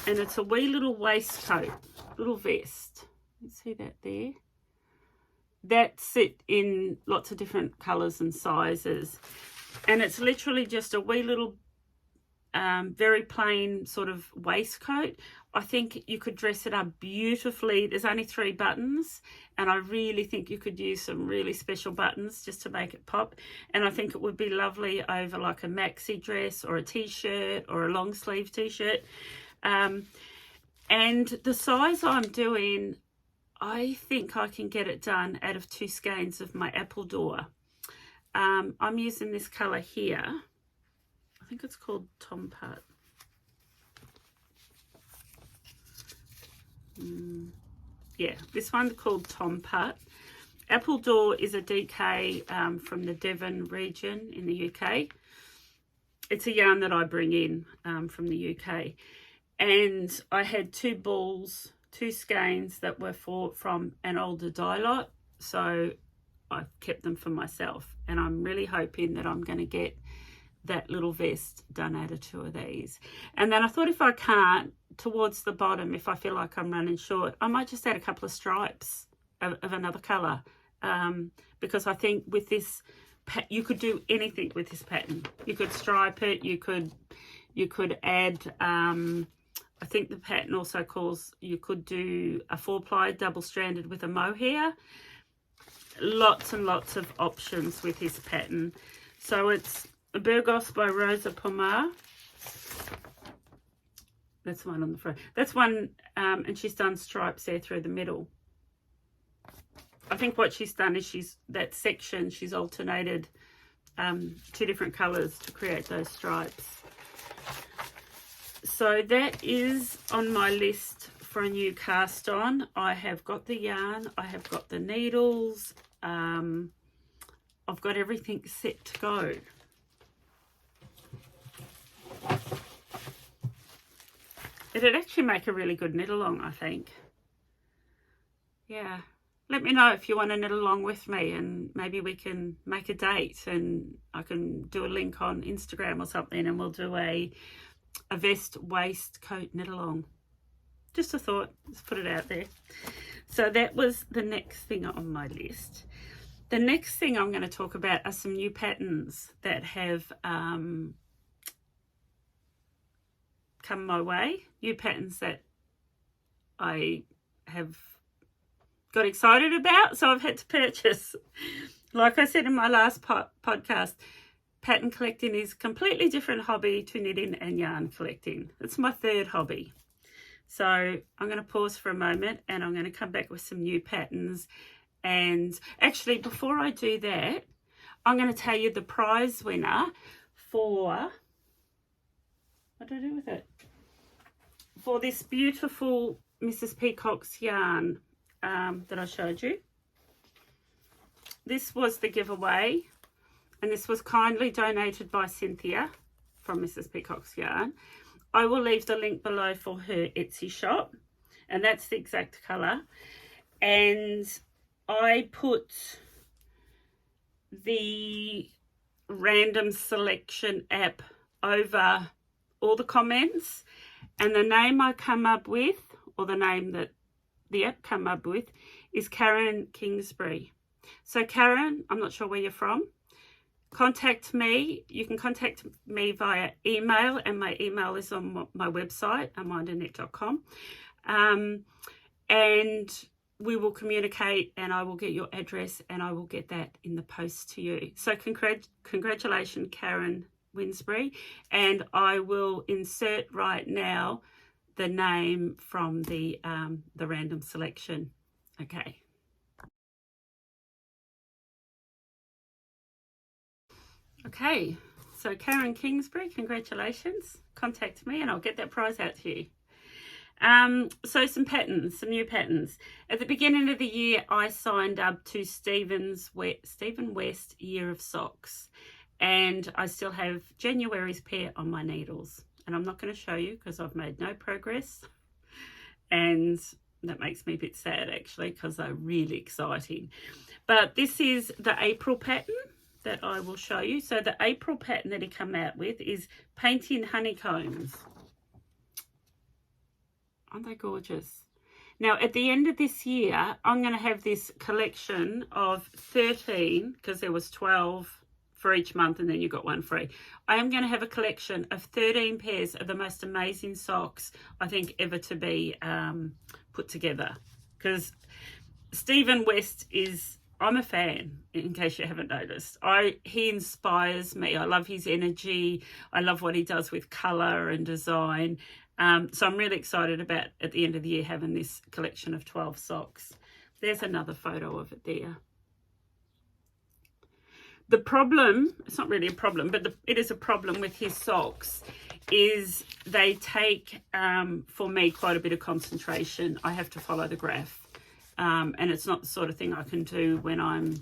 And it's a wee little waistcoat, little vest. You see that there? That's it in lots of different colours and sizes. And it's literally just a wee little very plain sort of waistcoat. I think you could dress it up beautifully. There's only 3 buttons, and I really think you could use some really special buttons just to make it pop. And I think it would be lovely over like a maxi dress or a t-shirt or a long sleeve t-shirt. And the size I'm doing, I think I can get it done out of 2 skeins of my Appledore. I'm using this colour here. I think it's called Tom Putt. Yeah, this one's called Tom Putt. Appledore is a DK from the Devon region in the UK. It's a yarn that I bring in from the UK. And I had 2 balls, 2 skeins that were from an older dye lot. So I kept them for myself. And I'm really hoping that I'm going to get that little vest done out of 2 of these. And then I thought if I can't, towards the bottom, if I feel like I'm running short, I might just add a couple of stripes of another colour, because I think with this, you could do anything with this pattern. You could stripe it, you could add, I think the pattern also calls, you could do a 4-ply double-stranded with a mohair. Lots and lots of options with this pattern. So it's Burgos by Rosa Pomar. That's one on the front. That's one, and she's done stripes there through the middle. I think what she's done is that section, she's alternated 2 different colours to create those stripes. So that is on my list for a new cast on. I have got the yarn, I have got the needles, I've got everything set to go. It'd actually make a really good knit along, I think. Yeah. Let me know if you want to knit along with me, and maybe we can make a date and I can do a link on Instagram or something, and we'll do a vest waistcoat knit along. Just a thought. Let's put it out there. So that was the next thing on my list. The next thing I'm going to talk about are some new patterns that have come my way, new patterns that I have got excited about, so I've had to purchase. Like I said in my last podcast, pattern collecting is a completely different hobby to knitting and yarn collecting. It's my 3rd hobby. So I'm going to pause for a moment and I'm going to come back with some new patterns. And actually, before I do that, I'm going to tell you the prize winner for, what do I do with it? For this beautiful Mrs. Peacock's yarn that I showed you. This was the giveaway, and this was kindly donated by Cynthia from Mrs. Peacock's yarn. I will leave the link below for her Etsy shop, and that's the exact colour. And I put the random selection app over all the comments, and the name I come up with, or the name that the app come up with, is Karen Kingsbury. So Karen, I'm not sure where you're from. Contact me. You can contact me via email, and my email is on my website, amindanet.com. And we will communicate, and I will get your address, and I will get that in the post to you. So congratulations, Karen Winsbury, and I will insert right now the name from the random selection. Okay. Okay, so Karen Kingsbury, congratulations. Contact me and I'll get that prize out to you. So some patterns, some new patterns. At the beginning of the year, I signed up to Stephen West Year of Socks, and I still have January's pair on my needles. and I'm not going to show you because I've made no progress, and that makes me a bit sad actually because they're really exciting. But this is the April pattern that I will show you. So the April pattern that he come out with is Painting Honeycombs. Aren't they gorgeous? Now, at the end of this year, I'm going to have this collection of 13, because there was 12 for each month and then you got one free. I am going to have a collection of 13 pairs of the most amazing socks I think ever to be put together. Because Stephen West is, I'm a fan, in case you haven't noticed. He inspires me. I love his energy. I love what he does with colour and design. So I'm really excited about, at the end of the year, having this collection of 12 socks. There's another photo of it there. The problem, it's not really a problem, but it is a problem with his socks, is they take, for me, quite a bit of concentration. I have to follow the graph. And it's not the sort of thing I can do when I'm,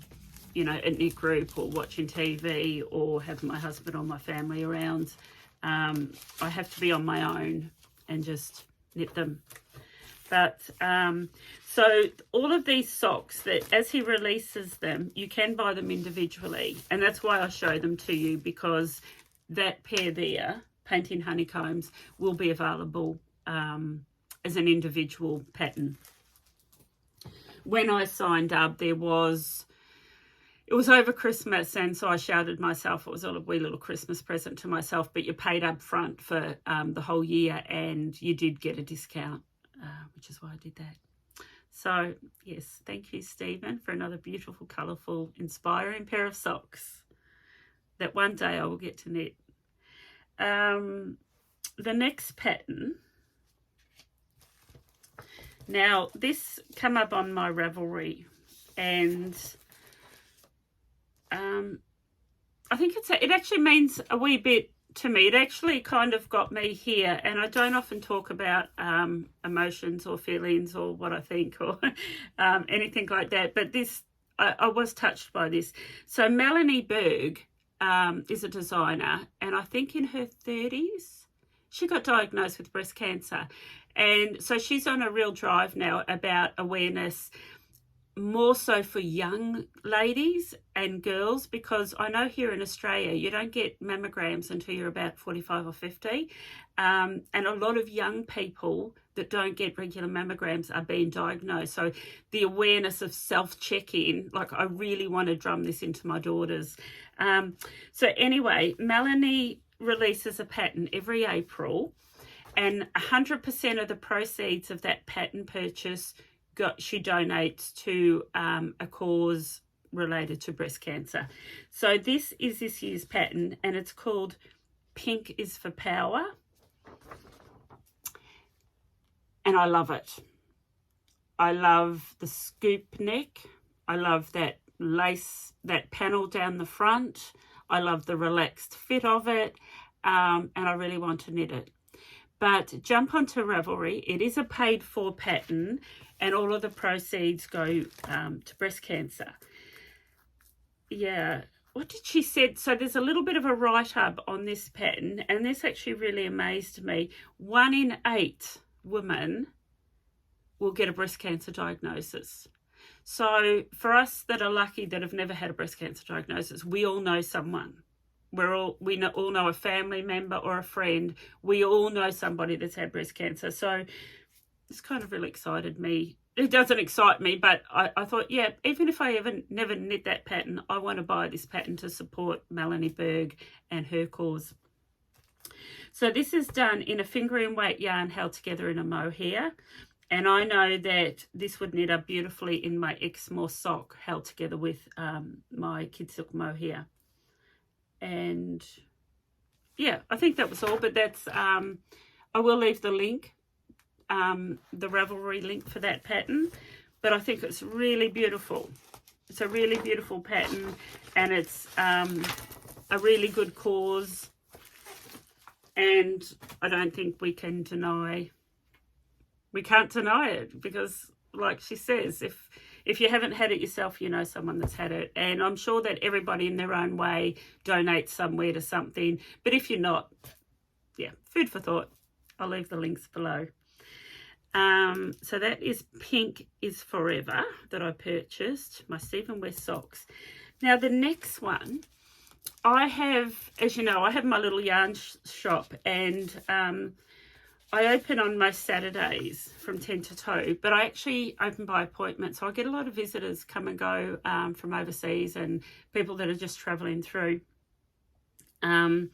you know, at knit group or watching TV or have my husband or my family around. I have to be on my own and just knit them. But so all of these socks, that as he releases them, you can buy them individually, and that's why I show them to you, because that pair there, Painting Honeycombs, will be available as an individual pattern. When I signed up, it was over Christmas, and so I shouted myself, it was a wee little Christmas present to myself, but you paid up front for the whole year and you did get a discount, which is why I did that. So, yes, thank you, Stephen, for another beautiful, colourful, inspiring pair of socks that one day I will get to knit. The next pattern, now this came up on my Ravelry, and I think it actually means a wee bit to me. It actually kind of got me here, and I don't often talk about emotions or feelings or what I think or anything like that, but this, I was touched by this. So Melanie Berg is a designer, and I think in her 30s she got diagnosed with breast cancer, and so she's on a real drive now about awareness, more so for young ladies and girls, because I know here in Australia you don't get mammograms until you're about 45 or 50, and a lot of young people that don't get regular mammograms are being diagnosed. So the awareness of self-checking, like, I really want to drum this into my daughters. So anyway, Melanie releases a pattern every April, and 100% of the proceeds of that pattern purchase she donates to a cause related to breast cancer. So this is this year's pattern, and it's called Pink is for Power. And I love it. I love the scoop neck. I love that lace, that panel down the front. I love the relaxed fit of it, and I really want to knit it. But jump onto Ravelry. It is a paid for pattern, and all of the proceeds go to breast cancer. Yeah, what did she say? So there's a little bit of a write-up on this pattern, and this actually really amazed me. 1 in 8 women will get a breast cancer diagnosis. So for us that are lucky that have never had a breast cancer diagnosis, we all know someone. We all know a family member or a friend. We all know somebody that's had breast cancer. So this kind of really excited me. It doesn't excite me, but I thought, yeah, even if I never knit that pattern, I want to buy this pattern to support Melanie Berg and her cause. So this is done in a fingering weight yarn held together in a mohair. And I know that this would knit up beautifully in my Exmoor sock held together with my Kid Silk mohair. And yeah, I think that was all, but that's, I will leave the link, the Ravelry link for that pattern, but I think it's really beautiful. It's a really beautiful pattern, and it's a really good cause, and I don't think we can't deny it, because like she says, if you haven't had it yourself, you know someone that's had it. And I'm sure that everybody in their own way donates somewhere to something. But if you're not, yeah, food for thought. I'll leave the links below. So that is Pink is Forever that I purchased, my Stephen West socks. Now the next one, I have, as you know, I have my little yarn shop, and I open on most Saturdays from 10 to 2, but I actually open by appointment. So I get a lot of visitors come and go from overseas, and people that are just travelling through. Where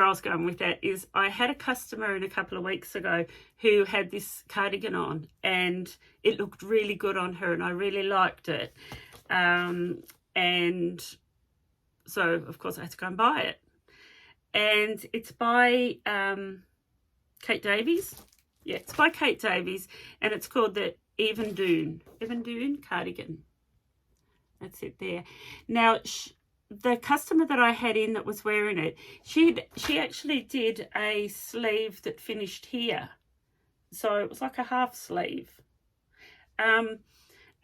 I was going with that is I had a customer in a couple of weeks ago who had this cardigan on, and it looked really good on her, and I really liked it. And so, of course, I had to go and buy it. And it's by Kate Davies. Yeah, it's by Kate Davies, and it's called the Even Dune cardigan. That's it there. Now, the customer that I had in that was wearing it, she actually did a sleeve that finished here. So it was like a half sleeve.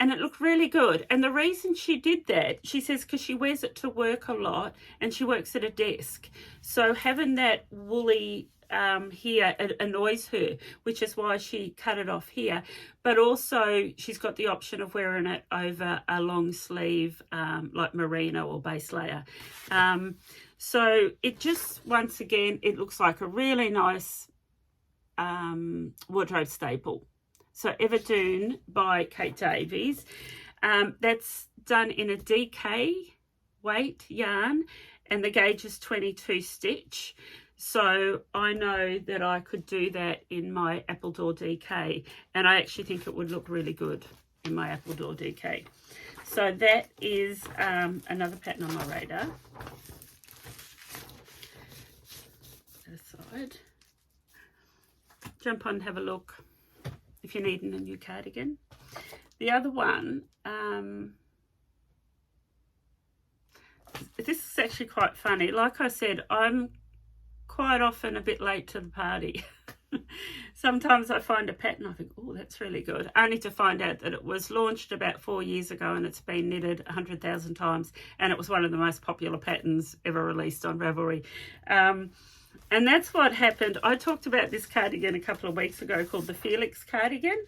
And it looked really good. And the reason she did that, she says, because she wears it to work a lot and she works at a desk. So having that woolly here, it annoys her, which is why she cut it off here. But also she's got the option of wearing it over a long sleeve, like merino or base layer. So it just, once again, it looks like a really nice wardrobe staple. So Everdune by Kate Davies. That's done in a DK weight yarn, and the gauge is 22 stitch. So I know that I could do that in my Appledore DK, and I actually think it would look really good in my Appledore DK. So that is another pattern on my radar. Aside. Jump on and have a look if you're needing a new cardigan. The other one, this is actually quite funny. Like I said, I'm quite often a bit late to the party. Sometimes I find a pattern, I think, oh, that's really good, only to find out that it was launched about 4 years ago and it's been knitted 100,000 times, and it was one of the most popular patterns ever released on Ravelry. And that's what happened. I talked about this cardigan a couple of weeks ago called the Felix cardigan,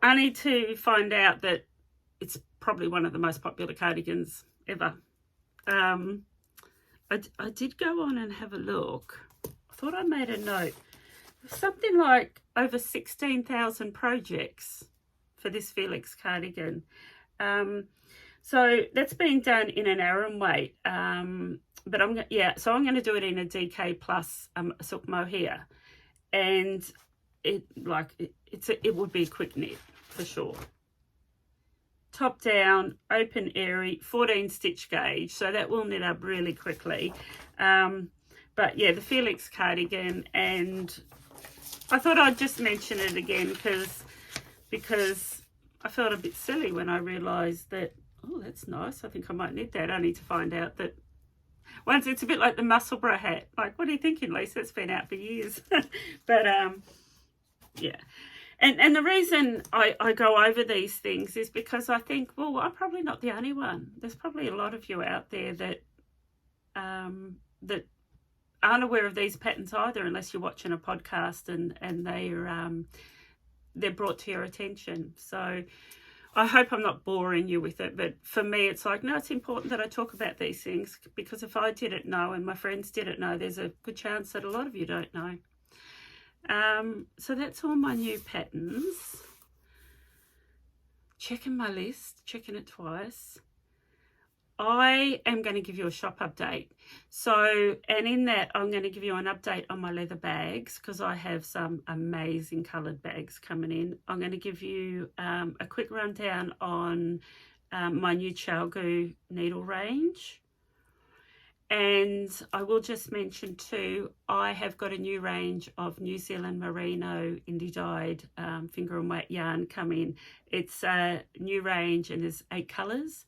only to find out that it's probably one of the most popular cardigans ever. I did go on and have a look. I thought I made a note. Something like over 16,000 projects for this Felix cardigan. So that's been done in an Aran weight. But I'm going to do it in a DK plus silk mohair, and it would be a quick knit for sure. Top down, open airy, 14 stitch gauge, so that will knit up really quickly. But yeah, the Felix cardigan, and I thought I'd just mention it again because I felt a bit silly when I realised that, oh, that's nice, I think I might knit that, only to find out that once it's a bit like the Musselburgh hat. Like, what are you thinking, Lisa? It's been out for years. But yeah. And the reason I go over these things is because I think, well, I'm probably not the only one. There's probably a lot of you out there that that aren't aware of these patterns either, unless you're watching a podcast and they're brought to your attention. So I hope I'm not boring you with it, but for me it's like, no, it's important that I talk about these things, because if I didn't know and my friends didn't know, there's a good chance that a lot of you don't know. So that's all my new patterns. Checking my list, checking it twice. I am going to give you a shop update. So, and in that, I'm going to give you an update on my leather bags, because I have some amazing coloured bags coming in. I'm going to give you a quick rundown on my new Chalgu needle range. And I will just mention too, I have got a new range of New Zealand merino indie dyed finger and weight yarn coming. It's a new range and there's 8 colours.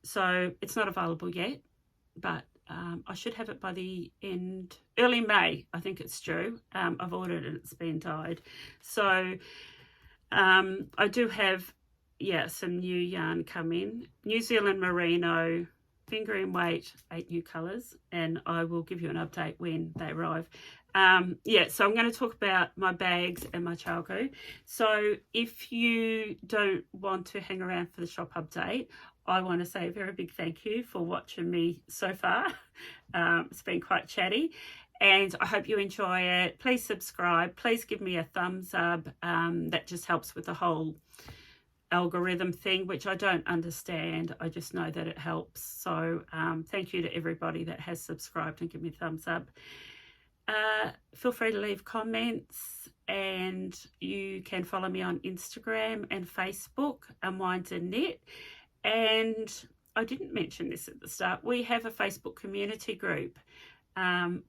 So it's not available yet, but I should have it by the early May, I think it's due. I've ordered it and it's been dyed. So I do have yeah, some new yarn come in. New Zealand Merino, finger in weight, 8 new colours, and I will give you an update when they arrive. Yeah, so I'm going to talk about my bags and my chalco. So if you don't want to hang around for the shop update, I want to say a very big thank you for watching me so far. It's been quite chatty, and I hope you enjoy it. Please subscribe. Please give me a thumbs up. That just helps with the whole algorithm thing, which I don't understand. I just know that it helps. So thank you to everybody that has subscribed and give me a thumbs up. Feel free to leave comments, and you can follow me on Instagram and Facebook, Unwind and Knit. And I didn't mention this at the start, we have a Facebook community group,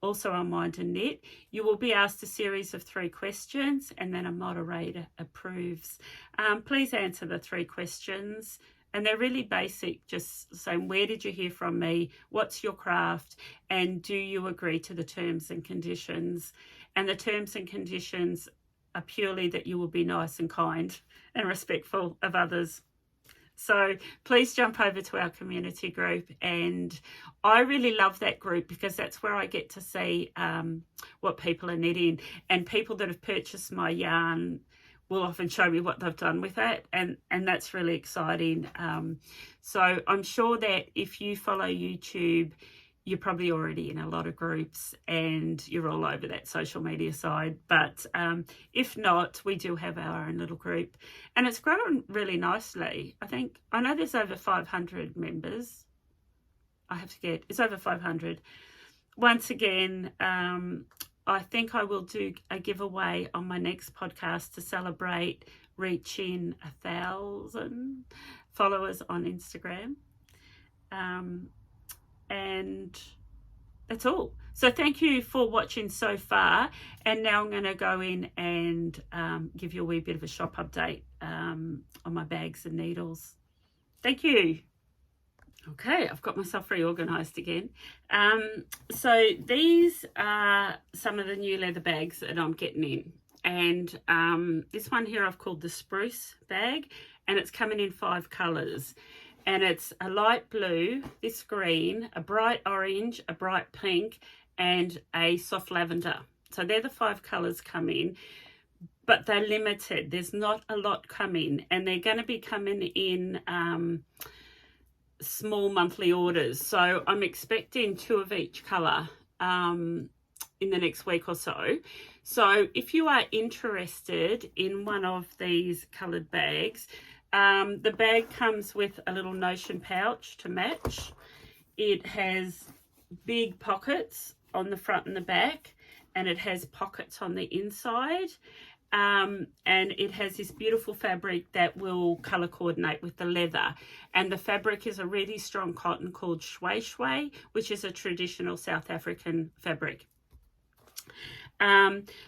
also Unwind and Knit. You will be asked a series of 3 questions, and then a moderator approves. Please answer the 3 questions, and they're really basic, just saying, where did you hear from me, what's your craft, and do you agree to the terms and conditions? And the terms and conditions are purely that you will be nice and kind and respectful of others. So please jump over to our community group, and I really love that group because that's where I get to see what people are knitting, and people that have purchased my yarn will often show me what they've done with it, and that's really exciting. So I'm sure that if you follow YouTube, you're probably already in a lot of groups and you're all over that social media side. But if not, we do have our own little group, and it's grown really nicely. I know there's over 500 members. I have to get, it's over 500. Once again, I think I will do a giveaway on my next podcast to celebrate reaching 1,000 followers on Instagram. And that's all. So thank you for watching so far. And now I'm going to go in and give you a wee bit of a shop update on my bags and needles. Thank you. Okay, I've got myself reorganised again. So these are some of the new leather bags that I'm getting in. And this one here I've called the Spruce bag, and it's coming in 5 colours. And it's a light blue, this green, a bright orange, a bright pink, and a soft lavender. So they're the 5 colours coming, but they're limited. There's not a lot coming, and they're going to be coming in small monthly orders. So I'm expecting 2 of each colour in the next week or so. So if you are interested in one of these coloured bags, the bag comes with a little notion pouch to match. It has big pockets on the front and the back, and it has pockets on the inside. And it has this beautiful fabric that will colour coordinate with the leather. And the fabric is a really strong cotton called shwe shwe, which is a traditional South African fabric.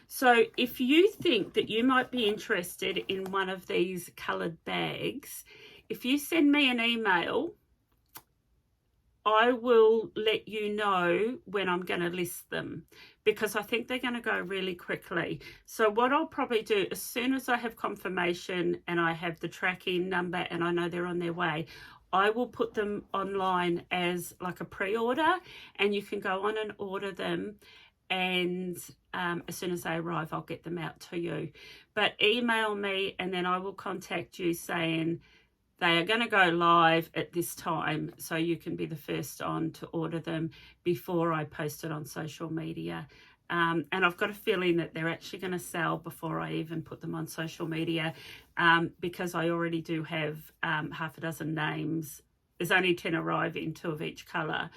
So if you think that you might be interested in one of these coloured bags, if you send me an email, I will let you know when I'm going to list them, because I think they're going to go really quickly. So what I'll probably do, as soon as I have confirmation and I have the tracking number and I know they're on their way, I will put them online as like a pre-order, and you can go on and order them. And as soon as they arrive, I'll get them out to you. But email me, and then I will contact you saying they are going to go live at this time, so you can be the first on to order them before I post it on social media. And I've got a feeling that they're actually going to sell before I even put them on social media, because I already do have half a dozen names. There's only 10 arriving, 2 of each colour.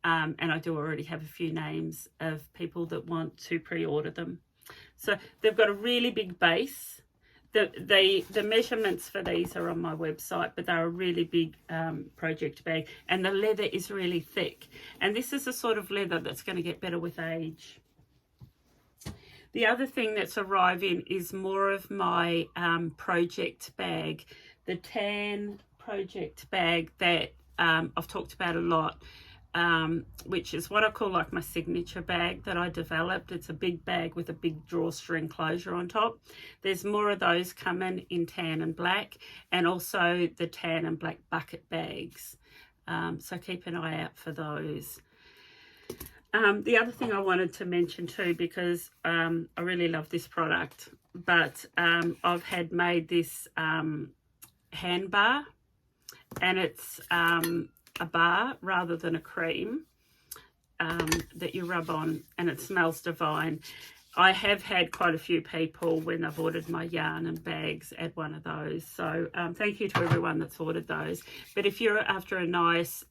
And I do already have a few names of people that want to pre-order them. So they've got a really big base. The measurements for these are on my website, but they're a really big project bag, and the leather is really thick. And this is a sort of leather that's going to get better with age. The other thing that's arriving is more of my project bag, the tan project bag that I've talked about a lot. which is what I call like my signature bag that I developed. It's a big bag with a big drawstring closure on top. There's more of those coming in tan and black, and also the tan and black bucket bags. So keep an eye out for those. The other thing I wanted to mention too, because I really love this product, but I've had made this hand bar, and it's a bar rather than a cream that you rub on, and it smells divine. I have had quite a few people, when they've ordered my yarn and bags, add one of those. So thank you to everyone that's ordered those. But if you're after a nice,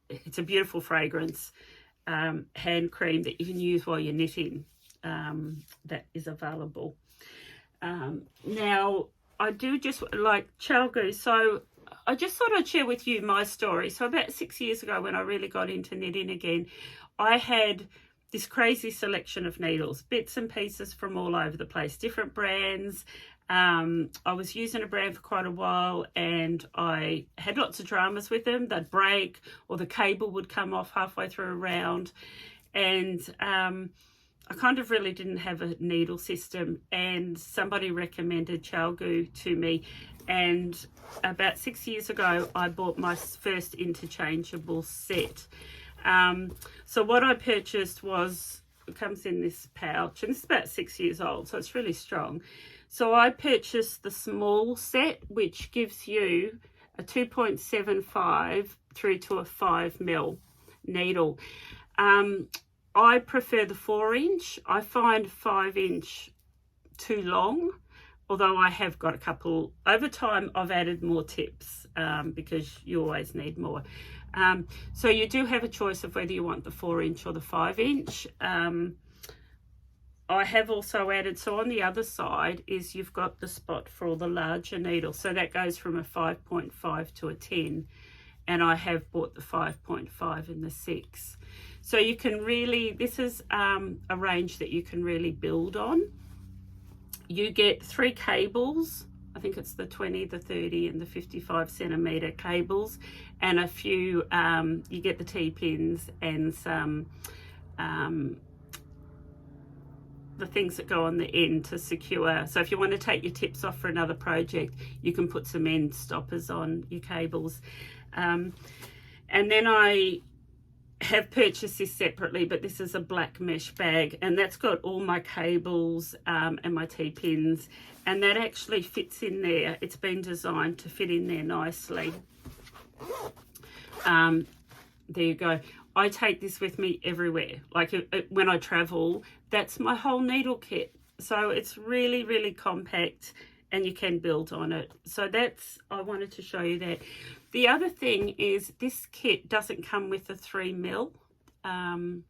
it's a beautiful fragrance hand cream that you can use while you're knitting, that is available. Now, I do just like chalgu, so I just thought I'd share with you my story. So about 6 years ago, when I really got into knitting again, I had this crazy selection of needles, bits and pieces from all over the place, different brands. I was using a brand for quite a while, and I had lots of dramas with them. They'd break, or the cable would come off halfway through a round, and I kind of really didn't have a needle system, and somebody recommended chalgu to me. And about 6 years ago, I bought my first interchangeable set. So what I purchased was, it comes in this pouch, and it's about 6 years old, so it's really strong. So I purchased the small set, which gives you a 2.75 through to a 5mm needle. I prefer the 4-inch. I find 5-inch too long, although I have got a couple. Over time, I've added more tips because you always need more. So you do have a choice of whether you want the 4-inch or the 5-inch. I have also added, so on the other side is you've got the spot for all the larger needles. So that goes from a 5.5 to a 10. And I have bought the 5.5 and the 6. So you can really, this is a range that you can really build on. You get 3 cables. I think it's the 20, the 30 and the 55 centimetre cables, and a few, you get the T-pins and some, the things that go on the end to secure. So if you want to take your tips off for another project, you can put some end stoppers on your cables. And then I have purchased this separately, but this is a black mesh bag, and that's got all my cables and my T-pins, and that actually fits in there. It's been designed to fit in there nicely. There you go. I take this with me everywhere. Like when I travel, that's my whole needle kit. So it's really, really compact, and you can build on it. So that's, I wanted to show you that. The other thing is this kit doesn't come with the 3mm, the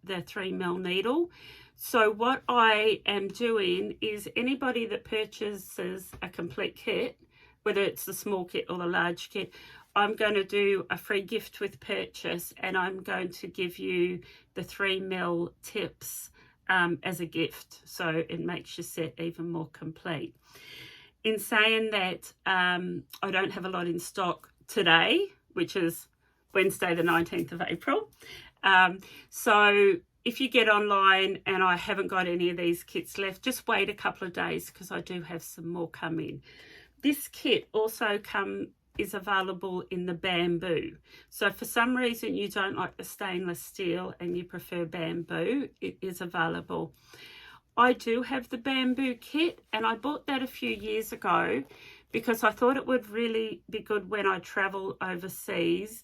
3mm needle. So what I am doing is, anybody that purchases a complete kit, whether it's the small kit or the large kit, I'm going to do a free gift with purchase, and I'm going to give you the 3mm tips as a gift. So it makes your set even more complete. In saying that, I don't have a lot in stock today, which is Wednesday the 19th of April. So if you get online and I haven't got any of these kits left, just wait a couple of days, because I do have some more coming. This kit also is available in the bamboo. So if for some reason you don't like the stainless steel and you prefer bamboo, it is available. I do have the bamboo kit, and I bought that a few years ago because I thought it would really be good when I travel overseas,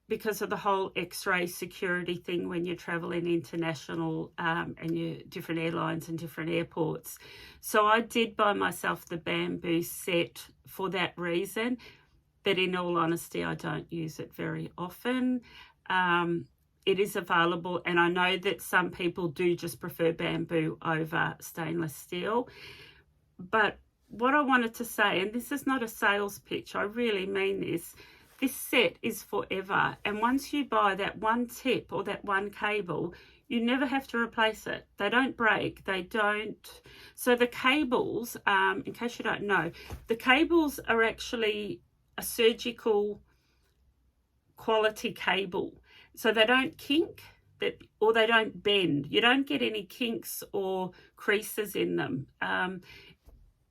because of the whole X-ray security thing when you're traveling international and you're different airlines and different airports. So I did buy myself the bamboo set for that reason, but in all honesty, I don't use it very often. It is available, and I know that some people do just prefer bamboo over stainless steel. But what I wanted to say, and this is not a sales pitch, I really mean this set is forever. And once you buy that one tip or that one cable, you never have to replace it. They don't break, they don't. So the cables, in case you don't know, the cables are actually a surgical quality cable. so they don't kink or they don't bend. You don't get any kinks or creases in them.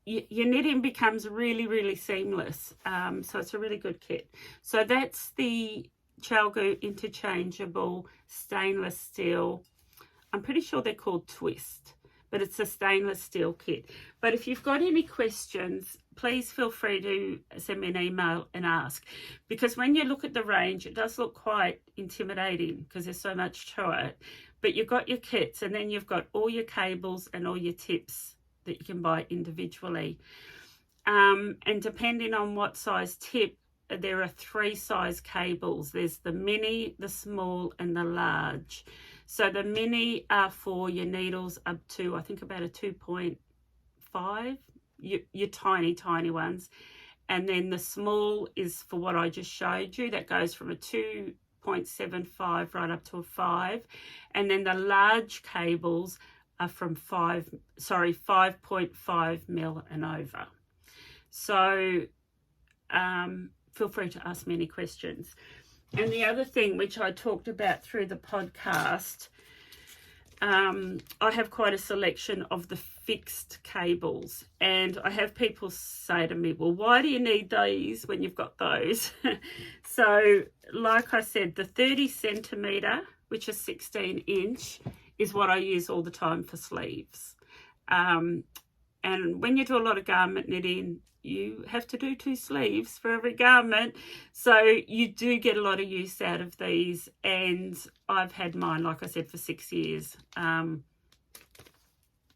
Your knitting becomes really, really seamless. So it's a really good kit. So that's the Chalgu interchangeable stainless steel. I'm pretty sure they're called Twist, but it's a stainless steel kit. But if you've got any questions, please feel free to send me an email and ask, because when you look at the range, it does look quite intimidating because there's so much to it. But you've got your kits, and then you've got all your cables and all your tips that you can buy individually. And depending on what size tip, there are 3 size cables. There's the mini, the small, and the large. So the mini are for your needles up to, I think, about a 2.5, your tiny, tiny ones. And then the small is for what I just showed you. That goes from a 2.75 right up to a 5. And then the large cables are from 5.5 mil and over. So feel free to ask me any questions. And the other thing which I talked about through the podcast, I have quite a selection of the fixed cables, and I have people say to me, well, why do you need these when you've got those? So like I said, the 30 centimetre, which is 16 inch, is what I use all the time for sleeves. And when you do a lot of garment knitting, you have to do 2 sleeves for every garment, so you do get a lot of use out of these. And I've had mine, like I said, for 6 years, and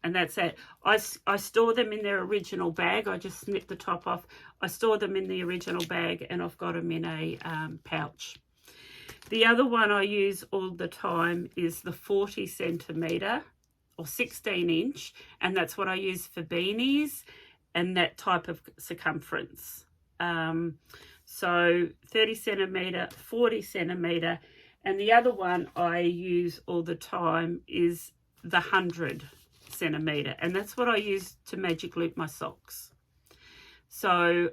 that's it. I store them in their original bag. I just snip the top off. I store them in the original bag, and I've got them in a pouch. The other one I use all the time is the 40 centimetre or 16 inch, and that's what I use for beanies and that type of circumference. So 30 centimetre, 40 centimetre, and the other one I use all the time is the 100 centimetre, and that's what I use to magic loop my socks. So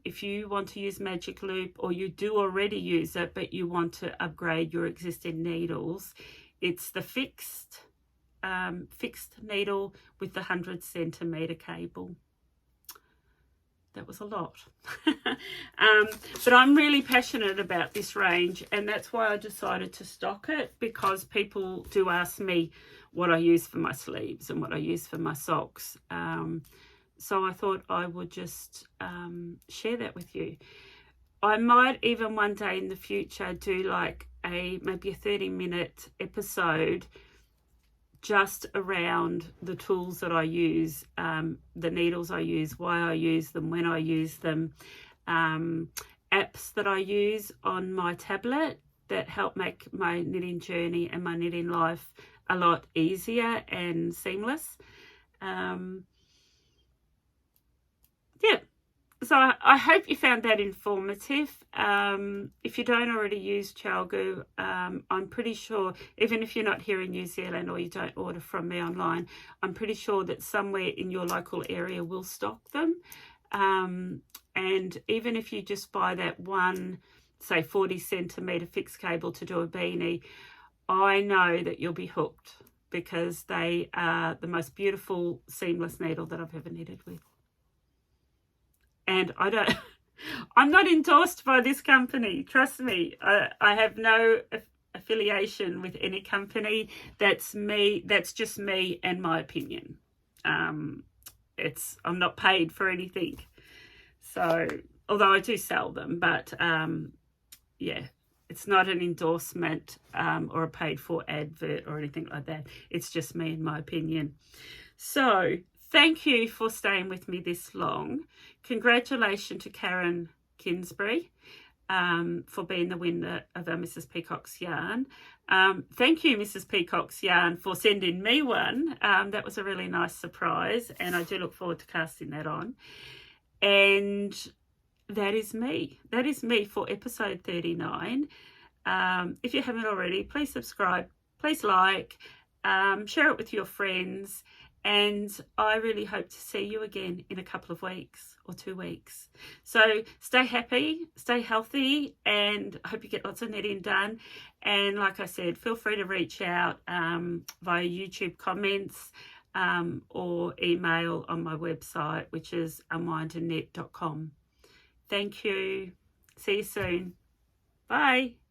if you want to use magic loop, or you do already use it but you want to upgrade your existing needles, it's the fixed needle with the 100 centimetre cable. That was a lot. But I'm really passionate about this range, and that's why I decided to stock it, because people do ask me what I use for my sleeves and what I use for my socks. So I thought I would just share that with you. I might even one day in the future do like maybe a 30-minute episode just around the tools that I use, the needles I use, why I use them, when I use them, apps that I use on my tablet that help make my knitting journey and my knitting life a lot easier and seamless. Yeah, so I hope you found that informative. If you don't already use Chalgu, I'm pretty sure, even if you're not here in New Zealand or you don't order from me online, I'm pretty sure that somewhere in your local area will stock them. And even if you just buy that one, say 40 centimetre fixed cable to do a beanie, I know that you'll be hooked, because they are the most beautiful seamless needle that I've ever knitted with. And I'm not endorsed by this company. Trust me, I have no affiliation with any company. That's me. That's just me and my opinion. I'm not paid for anything. So, although I do sell them, but yeah, it's not an endorsement or a paid for advert or anything like that. It's just me and my opinion. So, thank you for staying with me this long. Congratulations to Karen Kingsbury for being the winner of our Mrs. Peacock's yarn. Thank you, Mrs. Peacock's yarn, for sending me one. That was a really nice surprise, and I do look forward to casting that on. And that is me. That is me for episode 39. If you haven't already, please subscribe, please like, share it with your friends. and I really hope to see you again in a couple of weeks or 2 weeks. So stay happy, stay healthy, and I hope you get lots of netting done. And like I said, feel free to reach out via YouTube comments or email on my website, which is unwindandnet.com. Thank you. See you soon. Bye.